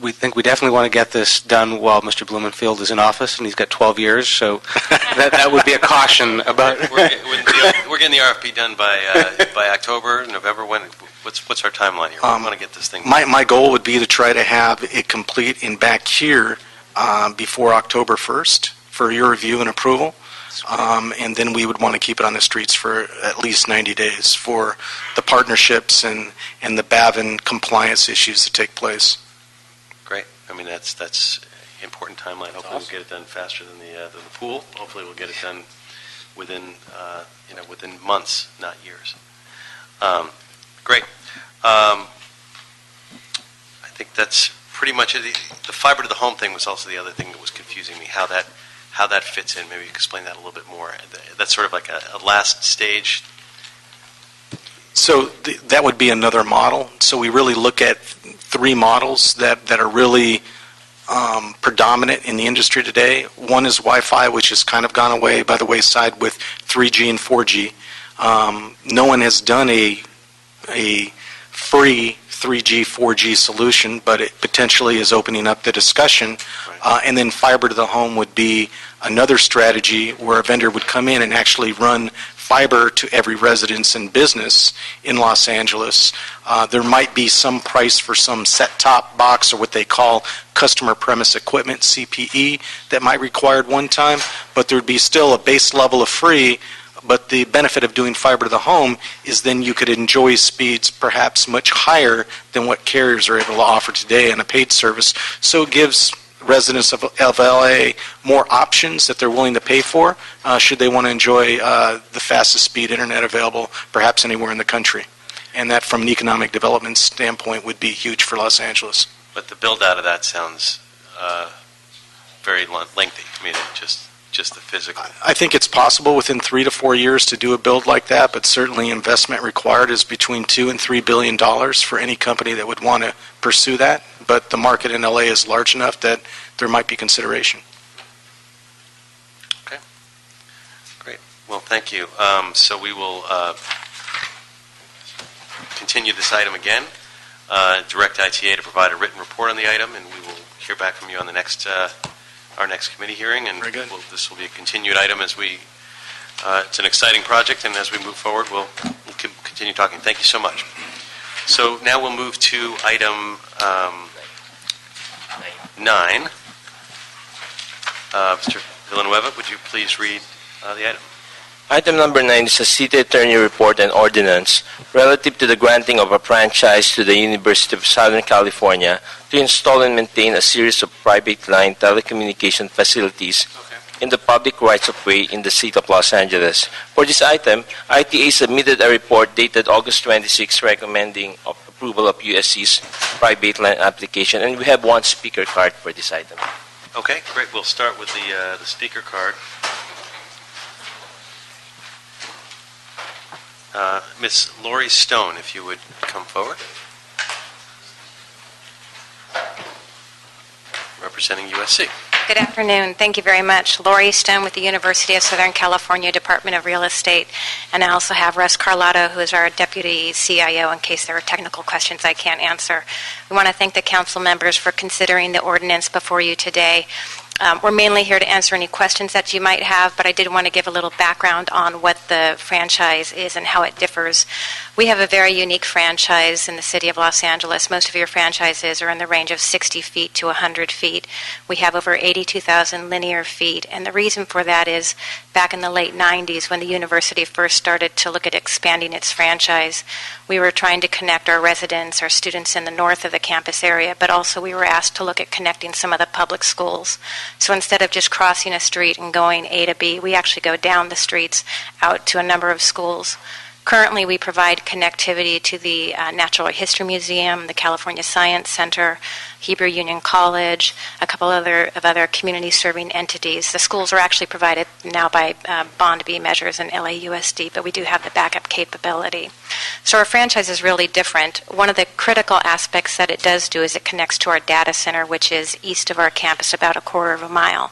we think we definitely want to get this done while Mr. Blumenfield is in office, and he's got 12 years, so that would be a caution about... We're getting the RFP done by October, November. What's our timeline here? We want to get this thing done. My goal would be to try to have it complete in back here before October 1st for your review and approval. And then we would want to keep it on the streets for at least 90 days for the partnerships and the BAVN compliance issues that take place. Great. I mean, that's important timeline. Hopefully we'll get it done faster than the pool. Hopefully we'll get it done within months, not years. Great. I think that's pretty much it. The fiber to the home thing was also the other thing that was confusing me, how that fits in. Maybe you could explain that a little bit more. That's sort of like a last stage. So that would be another model. So we really look at three models that are really predominant in the industry today. One is Wi-Fi, which has kind of gone away by the wayside with 3G and 4G. No one has done a free 3G, 4G solution, but it potentially is opening up the discussion. And then fiber to the home would be another strategy where a vendor would come in and actually run fiber to every residence and business in Los Angeles. There might be some price for some set-top box or what they call customer premise equipment, CPE, that might require at one time, but there would be still a base level of free. But the benefit of doing fiber to the home is then you could enjoy speeds perhaps much higher than what carriers are able to offer today on a paid service. So it gives residents of LA more options that they're willing to pay for should they want to enjoy the fastest speed internet available perhaps anywhere in the country. And that from an economic development standpoint would be huge for Los Angeles. But the build out of that sounds very lengthy. I mean, just the physical. I think it's possible within 3 to 4 years to do a build like that, but certainly investment required is between $2 and $3 billion for any company that would want to pursue that. But the market in LA is large enough that there might be consideration. Okay, great. Well, thank you. So we will continue this item again. Direct ITA to provide a written report on the item, and we will hear back from you on the next our next committee hearing. And this will be a continued item as we. It's an exciting project, and as we move forward, we'll continue talking. Thank you so much. So now we'll move to item 9. Mr. Villanueva, would you please read the item? Item number 9 is a city attorney report and ordinance relative to the granting of a franchise to the University of Southern California to install and maintain a series of private line telecommunication facilities in the public rights-of-way in the city of Los Angeles. For this item, ITA submitted a report dated August 26 recommending approval of USC's private line application, and we have one speaker card for this item. Okay, great. We'll start with the speaker card. Miss Lori Stone, if you would come forward. Representing USC. Good afternoon. Thank you very much. Lori Stone with the University of Southern California Department of Real Estate. And I also have Russ Carlotto, who is our Deputy CIO, in case there are technical questions I can't answer. We want to thank the council members for considering the ordinance before you today. We're mainly here to answer any questions that you might have, but I did want to give a little background on what the franchise is and how it differs. We have a very unique franchise in the city of Los Angeles. Most of your franchises are in the range of 60 feet to 100 feet. We have over 82,000 linear feet, and the reason for that is back in the late 90s when the university first started to look at expanding its franchise, we were trying to connect our residents, our students in the north of the campus area, but also we were asked to look at connecting some of the public schools. So instead of just crossing a street and going A to B, we actually go down the streets out to a number of schools. Currently, we provide connectivity to the Natural History Museum, the California Science Center, Hebrew Union College, a couple other community-serving entities. The schools are actually provided now by Bond B measures and LAUSD, but we do have the backup capability. So our franchise is really different. One of the critical aspects that it does do is it connects to our data center, which is east of our campus about a quarter of a mile.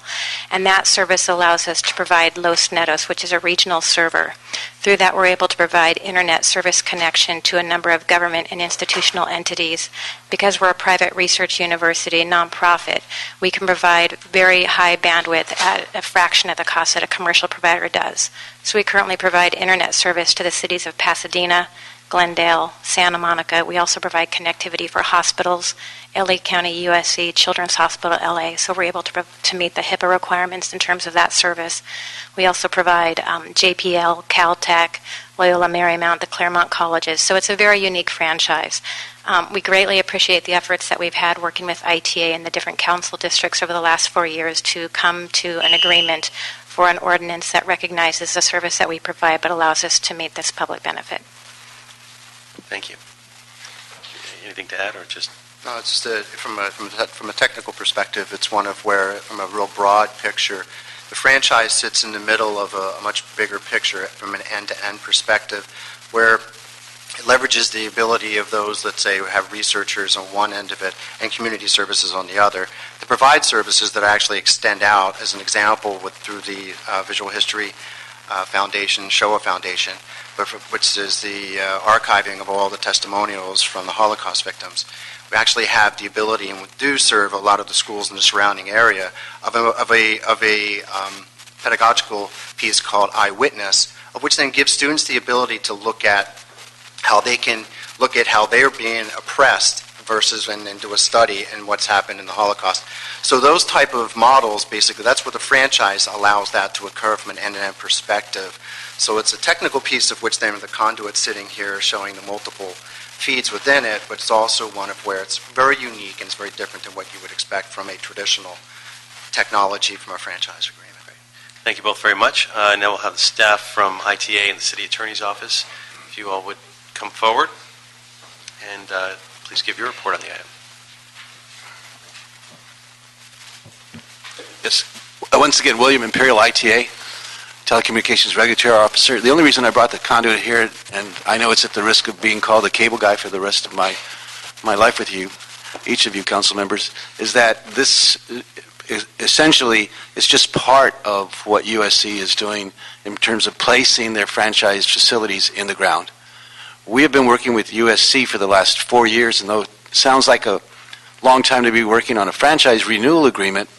And that service allows us to provide Los Netos, which is a regional server. Through that, we're able to provide internet service connection to a number of government and institutional entities. Because we're a private research university, nonprofit, we can provide very high bandwidth at a fraction of the cost that a commercial provider does. So we currently provide internet service to the cities of Pasadena, Glendale, Santa Monica. We also provide connectivity for hospitals, LA County, USC, Children's Hospital, LA. So we're able to meet the HIPAA requirements in terms of that service. We also provide JPL, Caltech, Loyola Marymount, the Claremont colleges. So it's a very unique franchise. We greatly appreciate the efforts that we've had working with ITA and the different council districts over the last 4 years to come to an agreement for an ordinance that recognizes the service that we provide but allows us to meet this public benefit. Thank you. Anything to add, or just? No, it's just from a technical perspective, it's one of where, from a real broad picture, the franchise sits in the middle of a much bigger picture from an end-to-end perspective, where it leverages the ability of those, let's say, who have researchers on one end of it and community services on the other, to provide services that actually extend out. As an example, through the visual history foundation, Shoah Foundation, which is the archiving of all the testimonials from the Holocaust victims. We actually have the ability, and we do serve a lot of the schools in the surrounding area, of a pedagogical piece called Eyewitness, of which then gives students the ability to look at how they can look at how they're being oppressed versus and do a study in what's happened in the Holocaust. So those type of models, basically, that's where the franchise allows that to occur from an end-to-end perspective. So it's a technical piece of which then the conduit sitting here showing the multiple feeds within it, but it's also one of where it's very unique and it's very different than what you would expect from a traditional technology from a franchise agreement. Thank you both very much. Now we'll have the staff from ITA and the City Attorney's Office. If you all would come forward and please give your report on the item. Yes. Once again, William Imperial, ITA, Telecommunications Regulatory Officer. The only reason I brought the conduit here, and I know it's at the risk of being called a cable guy for the rest of my life with you, each of you council members, is that this essentially is just part of what USC is doing in terms of placing their franchise facilities in the ground. We have been working with USC for the last 4 years, and though it sounds like a long time to be working on a franchise renewal agreement,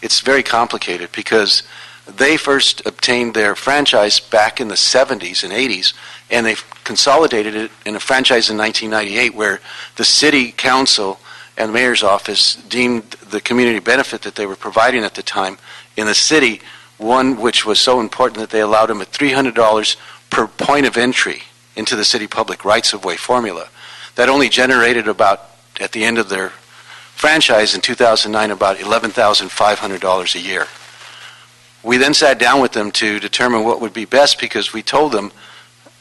it's very complicated because they first obtained their franchise back in the 70s and 80s, and they consolidated it in a franchise in 1998 where the city council and the mayor's office deemed the community benefit that they were providing at the time in the city one which was so important that they allowed them at $300 per point of entry into the city public rights-of-way formula. That only generated about, at the end of their franchise in 2009, about $11,500 a year. We then sat down with them to determine what would be best because we told them,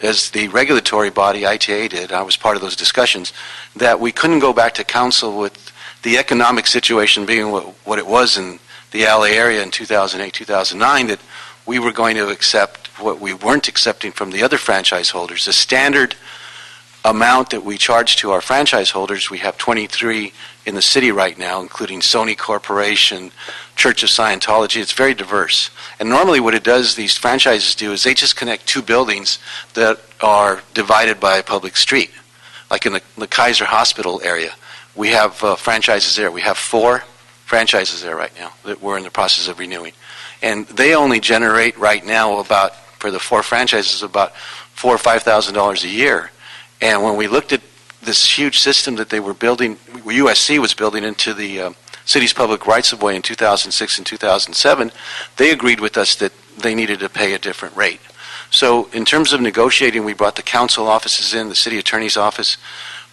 as the regulatory body, ITA did, I was part of those discussions, that we couldn't go back to council with the economic situation being what it was in the LA area in 2008, 2009, that we were going to accept what we weren't accepting from the other franchise holders. The standard amount that we charge to our franchise holders, we have 23 in the city right now, including Sony Corporation, Church of Scientology. It's very diverse. And normally what it does, these franchises do, is they just connect two buildings that are divided by a public street. Like in the Kaiser Hospital area, we have franchises there. We have 4 franchises there right now that we're in the process of renewing. And they only generate right now about, for the 4 franchises, about $4,000 or $5,000 a year. And when we looked at this huge system that they were building, USC was building into the city's public rights-of-way in 2006 and 2007, they agreed with us that they needed to pay a different rate. So in terms of negotiating, we brought the council offices in. The city attorney's office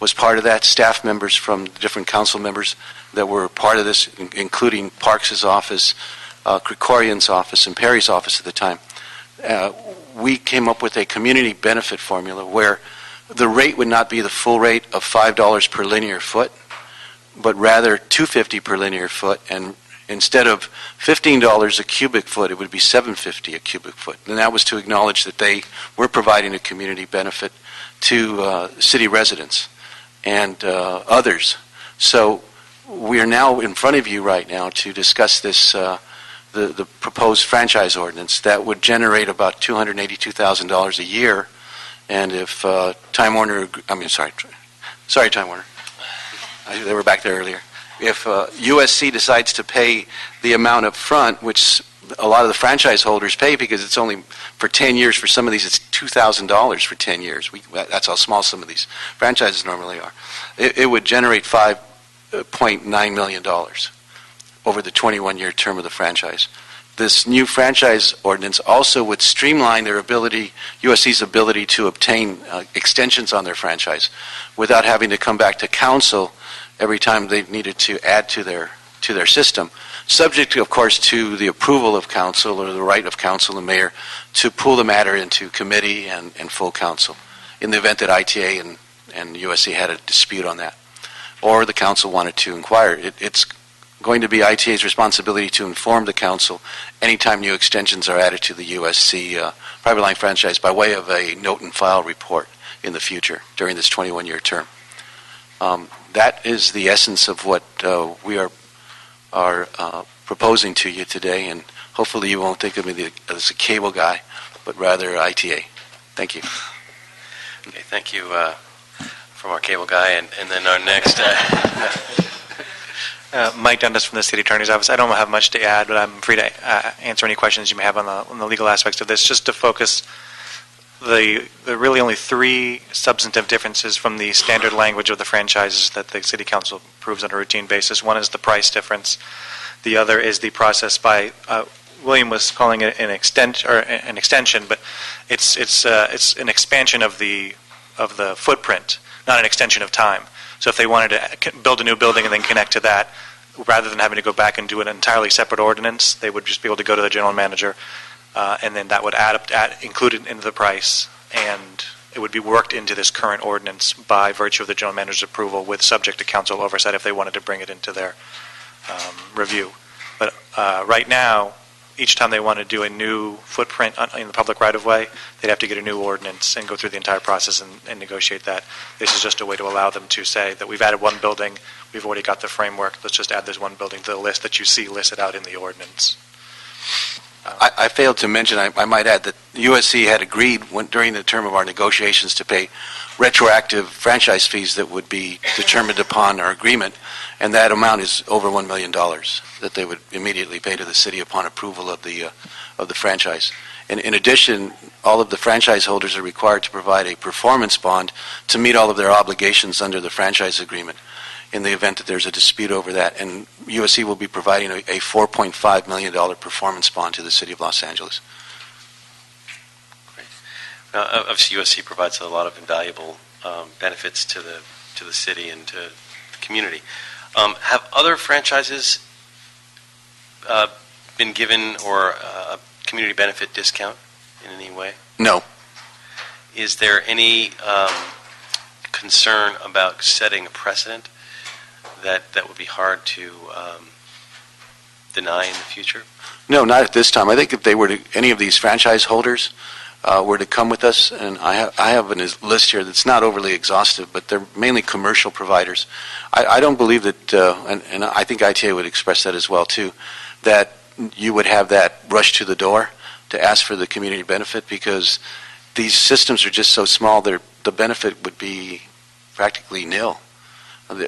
was part of that. Staff members from different council members that were part of this, including Parks' office, Krikorian's office, and Perry's office at the time. We came up with a community benefit formula where the rate would not be the full rate of $5 per linear foot, but rather $2.50 per linear foot, and instead of $15 a cubic foot, it would be $7.50 a cubic foot. And that was to acknowledge that they were providing a community benefit to city residents and others. So we are now in front of you right now to discuss this, the proposed franchise ordinance that would generate about $282,000 a year. And if Time Warner, Time Warner, they were back there earlier. If USC decides to pay the amount up front, which a lot of the franchise holders pay because it's only for 10 years, for some of these it's $2,000 for 10 years. That's how small some of these franchises normally are. It would generate $5.9 million over the 21-year term of the franchise. This new franchise ordinance also would streamline their ability, USC's ability to obtain extensions on their franchise without having to come back to council every time they needed to add to their system, subject, of course, to the approval of council or the right of council and mayor to pull the matter into committee and full council in the event that ITA and USC had a dispute on that, or the council wanted to inquire. It's going to be ITA's responsibility to inform the council anytime new extensions are added to the USC private line franchise by way of a note and file report in the future during this 21-year term. That is the essence of what we are proposing to you today, and hopefully you won't think of me as a cable guy, but rather ITA. Thank you. Okay, thank you from our cable guy, and then our next. Mike Dundas from the City Attorney's Office. I don't have much to add, but I'm free to answer any questions you may have on the legal aspects of this. Just to focus, the really only three substantive differences from the standard language of the franchises that the City Council approves on a routine basis. One is the price difference. The other is the process by William was calling it an extension, but it's an expansion of the footprint, not an extension of time. So if they wanted to build a new building and then connect to that, rather than having to go back and do an entirely separate ordinance, they would just be able to go to the general manager, and then that would include it into the price, and it would be worked into this current ordinance by virtue of the general manager's approval, with subject to council oversight if they wanted to bring it into their review. But right now, each time they want to do a new footprint in the public right-of-way, they'd have to get a new ordinance and go through the entire process and negotiate that. This is just a way to allow them to say that we've added one building, we've already got the framework, let's just add this one building to the list that you see listed out in the ordinance. I failed to mention, I might add, that USC had agreed during the term of our negotiations to pay retroactive franchise fees that would be determined upon our agreement, and that amount is over $1 million that they would immediately pay to the city upon approval of the franchise. And in addition, all of the franchise holders are required to provide a performance bond to meet all of their obligations under the franchise agreement in the event that there's a dispute over that. And USC will be providing a $4.5 million performance bond to the city of Los Angeles. Great. Now, obviously, USC provides a lot of invaluable benefits to the city and to the community. Have other franchises been given or a community benefit discount in any way? No. Is there any concern about setting a precedent that would be hard to deny in the future? No, not at this time. I think if they were to, any of these franchise holders were to come with us, and I have a list here that's not overly exhaustive, but they're mainly commercial providers. I don't believe that, and I think ITA would express that as well too, that you would have that rush to the door to ask for the community benefit, because these systems are just so small, the benefit would be practically nil.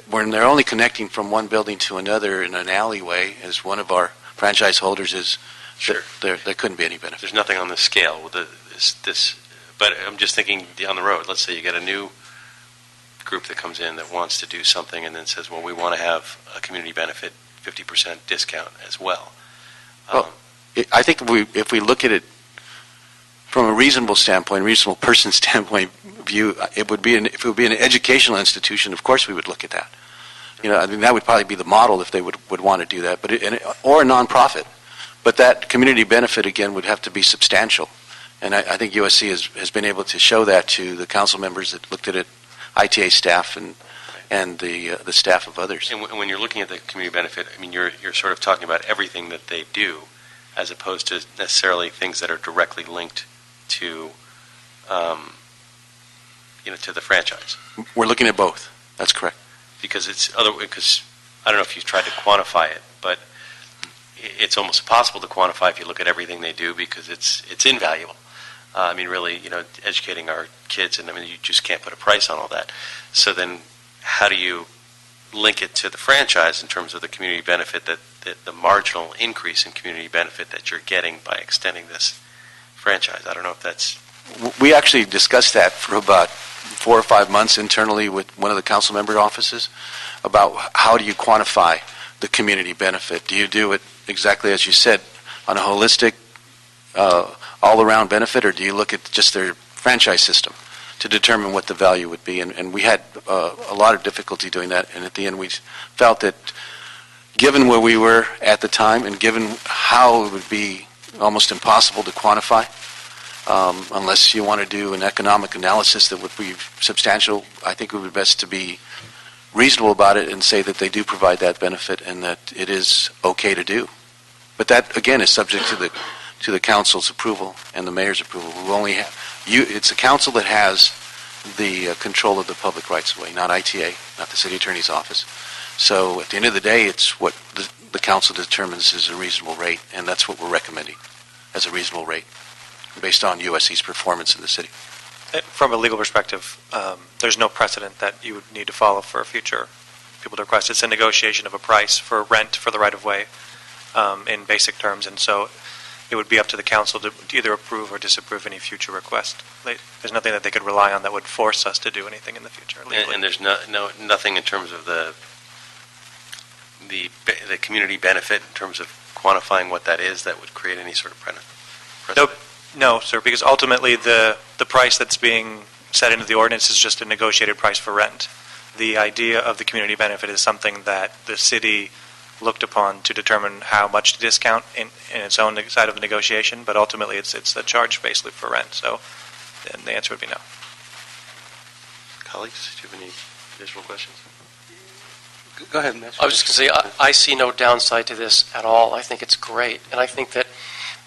When they're only connecting from one building to another in an alleyway, as one of our franchise holders is, sure, there couldn't be any benefit. There's nothing on the scale with this, but I'm just thinking down the road. Let's say you get a new group that comes in that wants to do something and then says, well, we want to have a community benefit 50% discount as well. Well, I think if we look at it from a reasonable standpoint, reasonable person standpoint view, if it would be an educational institution, of course we would look at that. I mean, that would probably be the model if they would want to do that, or a nonprofit. But that community benefit, again, would have to be substantial. And I think USC has been able to show that to the council members that looked at it, ITA staff and the staff of others. And when you're looking at the community benefit, I mean, you're sort of talking about everything that they do, as opposed to necessarily things that are directly linked to, to the franchise. We're looking at both. That's correct. Because because I don't know if you've tried to quantify it, but it's almost impossible to quantify if you look at everything they do, because it's invaluable. I mean, really, educating our kids, and I mean, you just can't put a price on all that. So then, how do you link it to the franchise in terms of the community benefit, that the marginal increase in community benefit that you're getting by extending this franchise? I don't know if that's... We actually discussed that for about 4 or 5 months internally with one of the council member offices about how do you quantify the community benefit. Do you do it exactly as you said, on a holistic, all-around benefit, or do you look at just their franchise system to determine what the value would be? And we had a lot of difficulty doing that, and at the end we felt that given where we were at the time and given how it would be almost impossible to quantify, unless you want to do an economic analysis that would be substantial, I think it would be best to be reasonable about it and say that they do provide that benefit and that it is okay to do. But that, again, is subject to the council's approval and the mayor's approval. It's the council that has the control of the public rights of way, not ITA, not the city attorney's office. So at the end of the day, it's what the council determines is a reasonable rate, and that's what we're recommending as a reasonable rate. based on USC's performance in the city. From a legal perspective, there's no precedent that you would need to follow for future people to request. It's a negotiation of a price for rent for the right-of-way in basic terms, and so it would be up to the council to either approve or disapprove any future request. There's nothing that they could rely on that would force us to do anything in the future legally. And there's nothing in terms of the community benefit in terms of quantifying what that is that would create any sort of precedent? No, sir, because ultimately the price that's being set into the ordinance is just a negotiated price for rent. The idea of the community benefit is something that the city looked upon to determine how much to discount in its own side of the negotiation, but ultimately it's a charge basically for rent. So then the answer would be no. Colleagues, do you have any additional questions? Go ahead, Mitch. I was just going to say, I see no downside to this at all. I think it's great, and I think that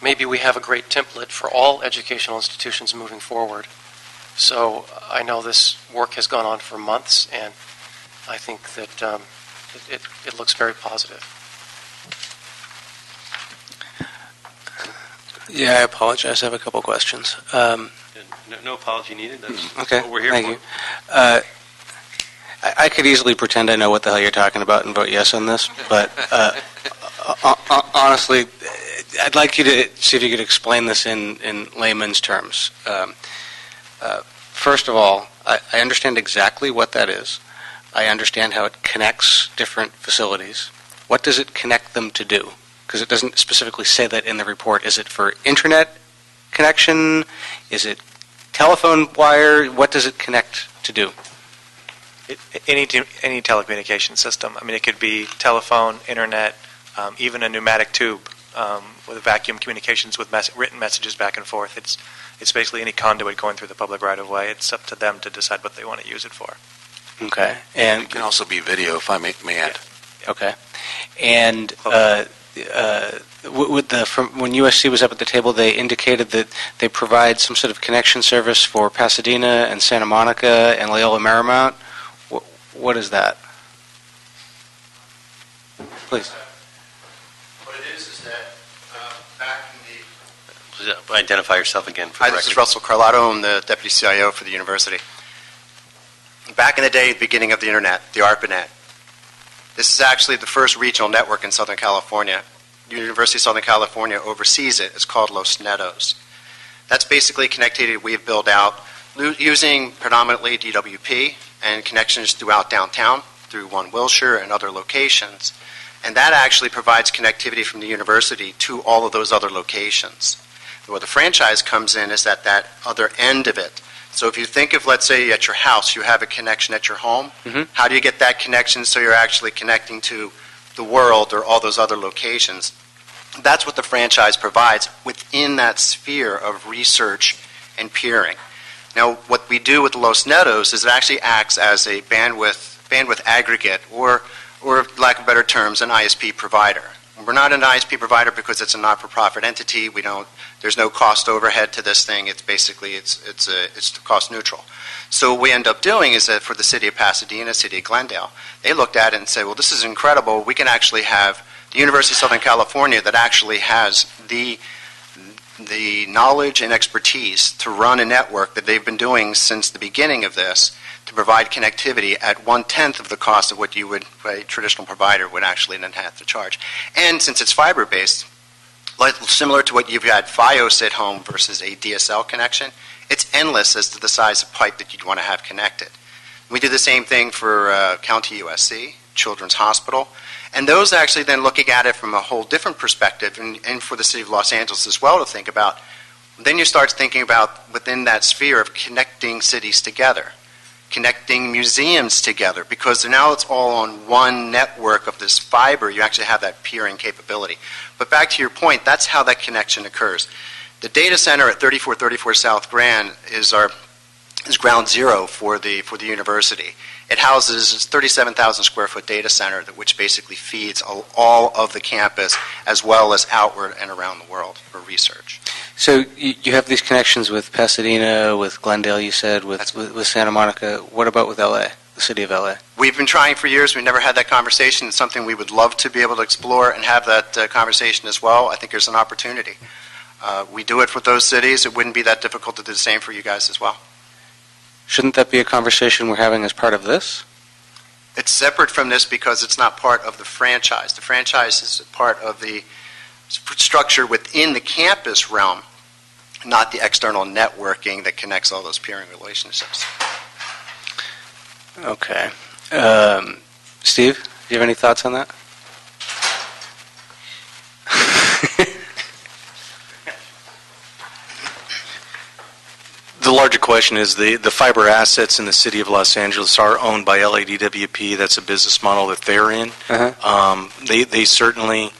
maybe we have a great template for all educational institutions moving forward. So I know this work has gone on for months, and I think that it looks very positive. Yeah, I apologize. I have a couple questions. No apology needed. That's Okay, what we're here thank for. you. I could easily pretend I know what the hell you're talking about and vote yes on this, but honestly, I'd like you to see if you could explain this in layman's terms. First of all, I understand exactly what that is. I understand how it connects different facilities. What does it connect them to do? Because it doesn't specifically say that in the report. Is it for internet connection? Is it telephone wire? What does it connect to do? Any telecommunication system. I mean, it could be telephone, internet, even a pneumatic tube with vacuum communications with written messages back and forth. It's basically any conduit going through the public right-of-way. It's up to them to decide what they want to use it for. Okay. And it can also be video, if I may add. Yeah. Okay. And when USC was up at the table, they indicated that they provide some sort of connection service for Pasadena and Santa Monica and Loyola Marymount. What is that? Please. What it is that back in Please identify yourself again for the Hi, record. this is Russell Carlotto. I'm the Deputy CIO for the university. Back in the day, the beginning of the Internet, the ARPANET, this is actually the first regional network in Southern California. The University of Southern California oversees it. It's called Los Netos. That's basically connectivity we've built out using predominantly DWP and connections throughout downtown through One Wilshire and other locations. And that actually provides connectivity from the university to all of those other locations. Where the franchise comes in is at that other end of it. So if you think of, let's say, at your house, you have a connection at your home. Mm-hmm. How do you get that connection so you're actually connecting to the world or all those other locations? That's what the franchise provides within that sphere of research and peering. Now, what we do with the Los Netos is it actually acts as a bandwidth aggregate, or lack of better terms, an ISP provider. We're not an ISP provider because it's a not-for-profit entity. There's no cost overhead to this thing. It's basically it's cost neutral. So what we end up doing is that for the city of Pasadena, city of Glendale, they looked at it and said, well, this is incredible. We can actually have the University of Southern California that actually has the knowledge and expertise to run a network that they've been doing since the beginning of this to provide connectivity at 1/10 of the cost of what a traditional provider would actually then have to charge. And since it's fiber-based, similar to what you've had Fios at home versus a DSL connection, it's endless as to the size of pipe that you'd want to have connected. We do the same thing for County USC, Children's Hospital, and those actually then looking at it from a whole different perspective, and for the city of Los Angeles as well to think about. Then you start thinking about within that sphere of connecting cities together, connecting museums together, because now it's all on one network of this fiber. You actually have that peering capability. But back to your point, that's how that connection occurs. The data center at 3434 South Grand is ground zero for the university. It houses a 37,000 square foot data center which basically feeds all of the campus as well as outward and around the world for research. So you have these connections with Pasadena, with Glendale, you said, with Santa Monica. What about with LA, the city of LA? We've been trying for years. We never had that conversation. It's something we would love to be able to explore and have that conversation as well. I think there's an opportunity. We do it for those cities. It wouldn't be that difficult to do the same for you guys as well. Shouldn't that be a conversation we're having as part of this? It's separate from this because it's not part of the franchise. The franchise is part of the structure within the campus realm, not the external networking that connects all those peering relationships. Okay. Steve, do you have any thoughts on that? The larger question is the fiber assets in the city of Los Angeles are owned by LADWP. That's a business model that they're in. They certainly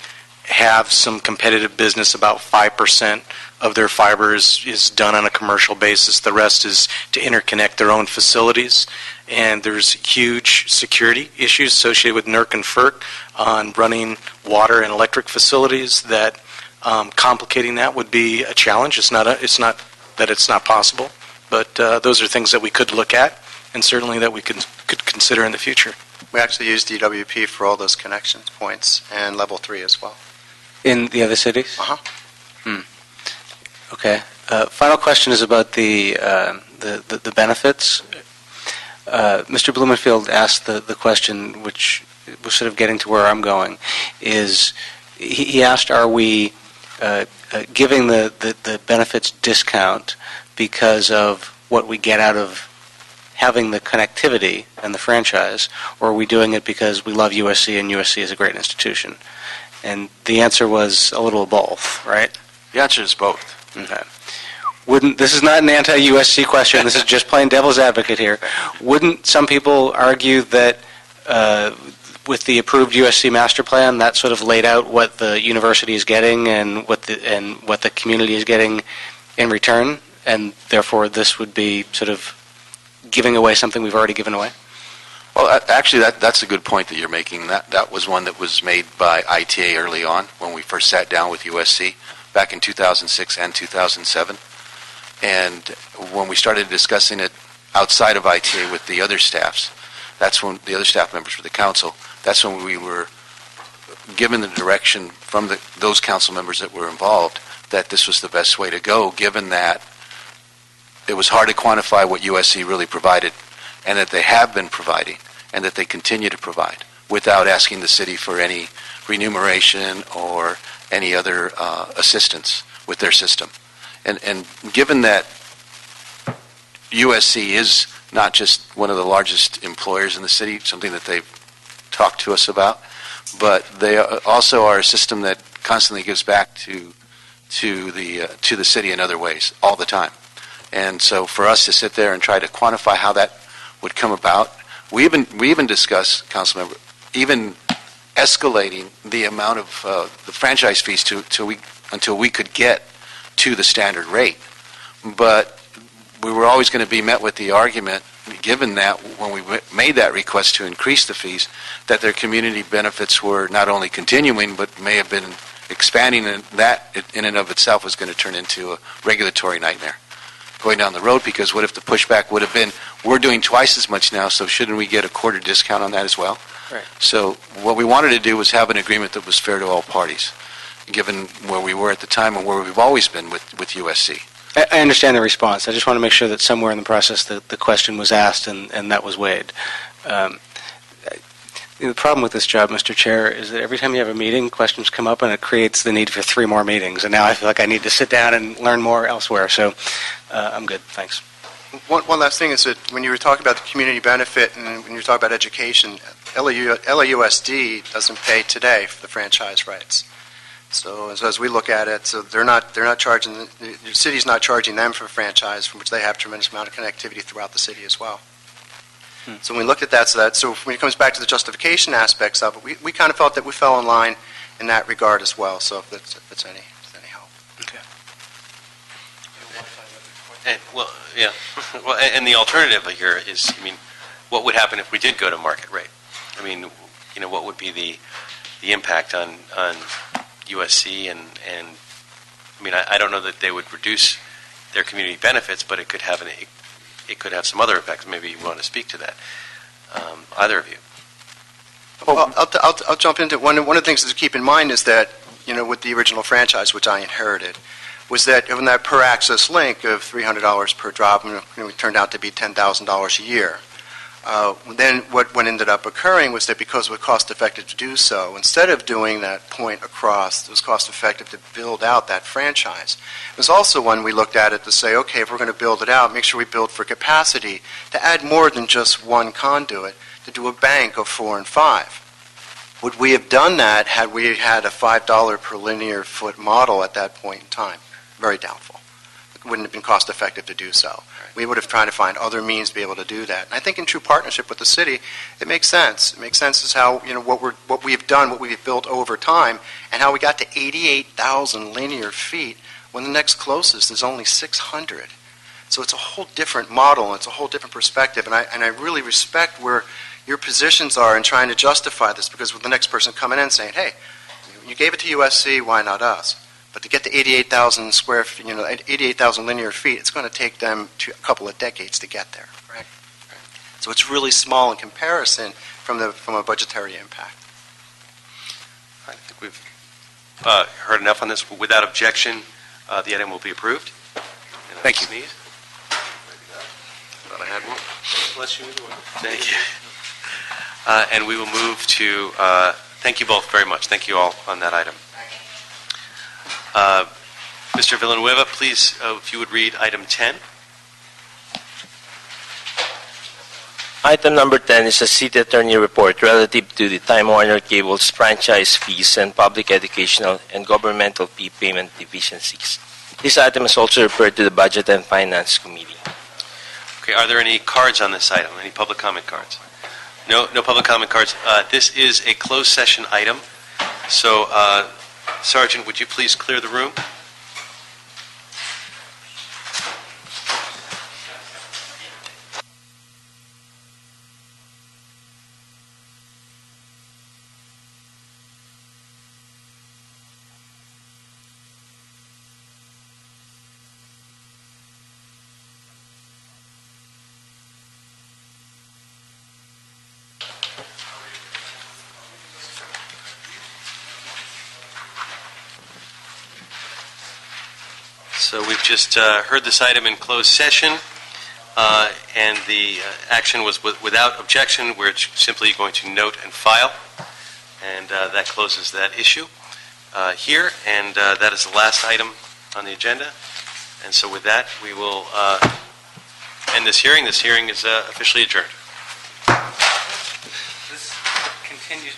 have some competitive business. About 5% of their fiber is done on a commercial basis. The rest is to interconnect their own facilities. And there's huge security issues associated with NERC and FERC on running water and electric facilities that complicating that would be a challenge. It's not that it's not possible, but those are things that we could look at and certainly that we could consider in the future. We actually use DWP for all those connection points and level 3 as well. In the other cities? Uh-huh. Okay. Final question is about the benefits. Mr. Blumenfield asked the question, which was sort of getting to where I'm going, is he asked, are we giving the benefits discount because of what we get out of having the connectivity and the franchise, or are we doing it because we love USC and USC is a great institution? And the answer was a little of both, right? The answer is both. Okay. This is not an anti-USC question, this is just plain devil's advocate here. Wouldn't some people argue that with the approved USC master plan, that sort of laid out what the university is getting and what the community is getting in return, and therefore this would be sort of giving away something we've already given away? Well, actually, that's a good point that you're making. That was one that was made by ITA early on when we first sat down with USC back in 2006 and 2007. And when we started discussing it outside of ITA with the other staffs, that's when the other staff members for the council, that's when we were given the direction from those council members that were involved that this was the best way to go, given that it was hard to quantify what USC really provided and that they have been providing and that they continue to provide without asking the city for any remuneration or any other assistance with their system. And given that USC is not just one of the largest employers in the city, something that they've talked to us about, but they also are a system that constantly gives back to the city in other ways all the time. And so for us to sit there and try to quantify how that would come about, we even discussed, Councilmember, even escalating the amount of the franchise fees until we could get to the standard rate. But we were always going to be met with the argument, given that when we made that request to increase the fees, that their community benefits were not only continuing, but may have been expanding, and that in and of itself was going to turn into a regulatory nightmare going down the road, because what if the pushback would have been, we're doing twice as much now, so shouldn't we get a quarter discount on that as well? Right. So what we wanted to do was have an agreement that was fair to all parties, given where we were at the time and where we've always been with USC. I understand the response. I just want to make sure that somewhere in the process the question was asked and that was weighed. The problem with this job, Mr. Chair, is that every time you have a meeting, questions come up and it creates the need for 3 more meetings. And now I feel like I need to sit down and learn more elsewhere. So I'm good. Thanks. One last thing is that when you were talking about the community benefit and when you were talking about education, LAUSD doesn't pay today for the franchise rights. So as we look at it, so they're not charging, the city's not charging them for a franchise, from which they have a tremendous amount of connectivity throughout the city as well. So when we looked at that, so when it comes back to the justification aspects of it, we kind of felt that we fell in line in that regard as well. So if it's any help. Okay. And the alternative here is, I mean, what would happen if we did go to market rate? I mean, what would be the impact on USC and I mean, I don't know that they would reduce their community benefits, but it could have some other effects. Maybe you want to speak to that, either of you. Well, I'll jump into one of the things to keep in mind is that with the original franchise, which I inherited, was that in that per access link of $300 per drop, it turned out to be $10,000 a year. Then what ended up occurring was that because it was cost effective to do so, instead of doing that point across, it was cost effective to build out that franchise. It was also one we looked at it to say, okay, if we're going to build it out, make sure we build for capacity to add more than just one conduit, to do a bank of 4 and 5. Would we have done that had we had a $5 per linear foot model at that point in time? Very doubtful. It wouldn't have been cost effective to do so. We would have tried to find other means to be able to do that. And I think in true partnership with the city, it makes sense. It makes sense as how, what we've done, what we've built over time, and how we got to 88,000 linear feet when the next closest is only 600. So it's a whole different model, and it's a whole different perspective. And I really respect where your positions are in trying to justify this, because with the next person coming in saying, hey, you gave it to USC, why not us? But to get to 88,000 88,000 linear feet, it's going to take them a couple of decades to get there. Right? So it's really small in comparison from a budgetary impact. I think we've heard enough on this. Without objection, the item will be approved. Thank you. Sneeze. Thought I had one. Bless you. Thank you. And we will move to. Thank you both very much. Thank you all on that item. Mr. Villanueva, please, if you would read item 10. Item number 10 is a city attorney report relative to the Time Warner Cable's franchise fees and public educational and governmental fee payment deficiencies. This item is also referred to the Budget and Finance Committee. Okay, are there any cards on this item? Any public comment cards? No public comment cards. This is a closed session item, so Sergeant, would you please clear the room? So we've just heard this item in closed session, and the action was without objection. We're simply going to note and file, and that closes that issue here, and that is the last item on the agenda. And so with that, we will end this hearing. This hearing is officially adjourned. This continues.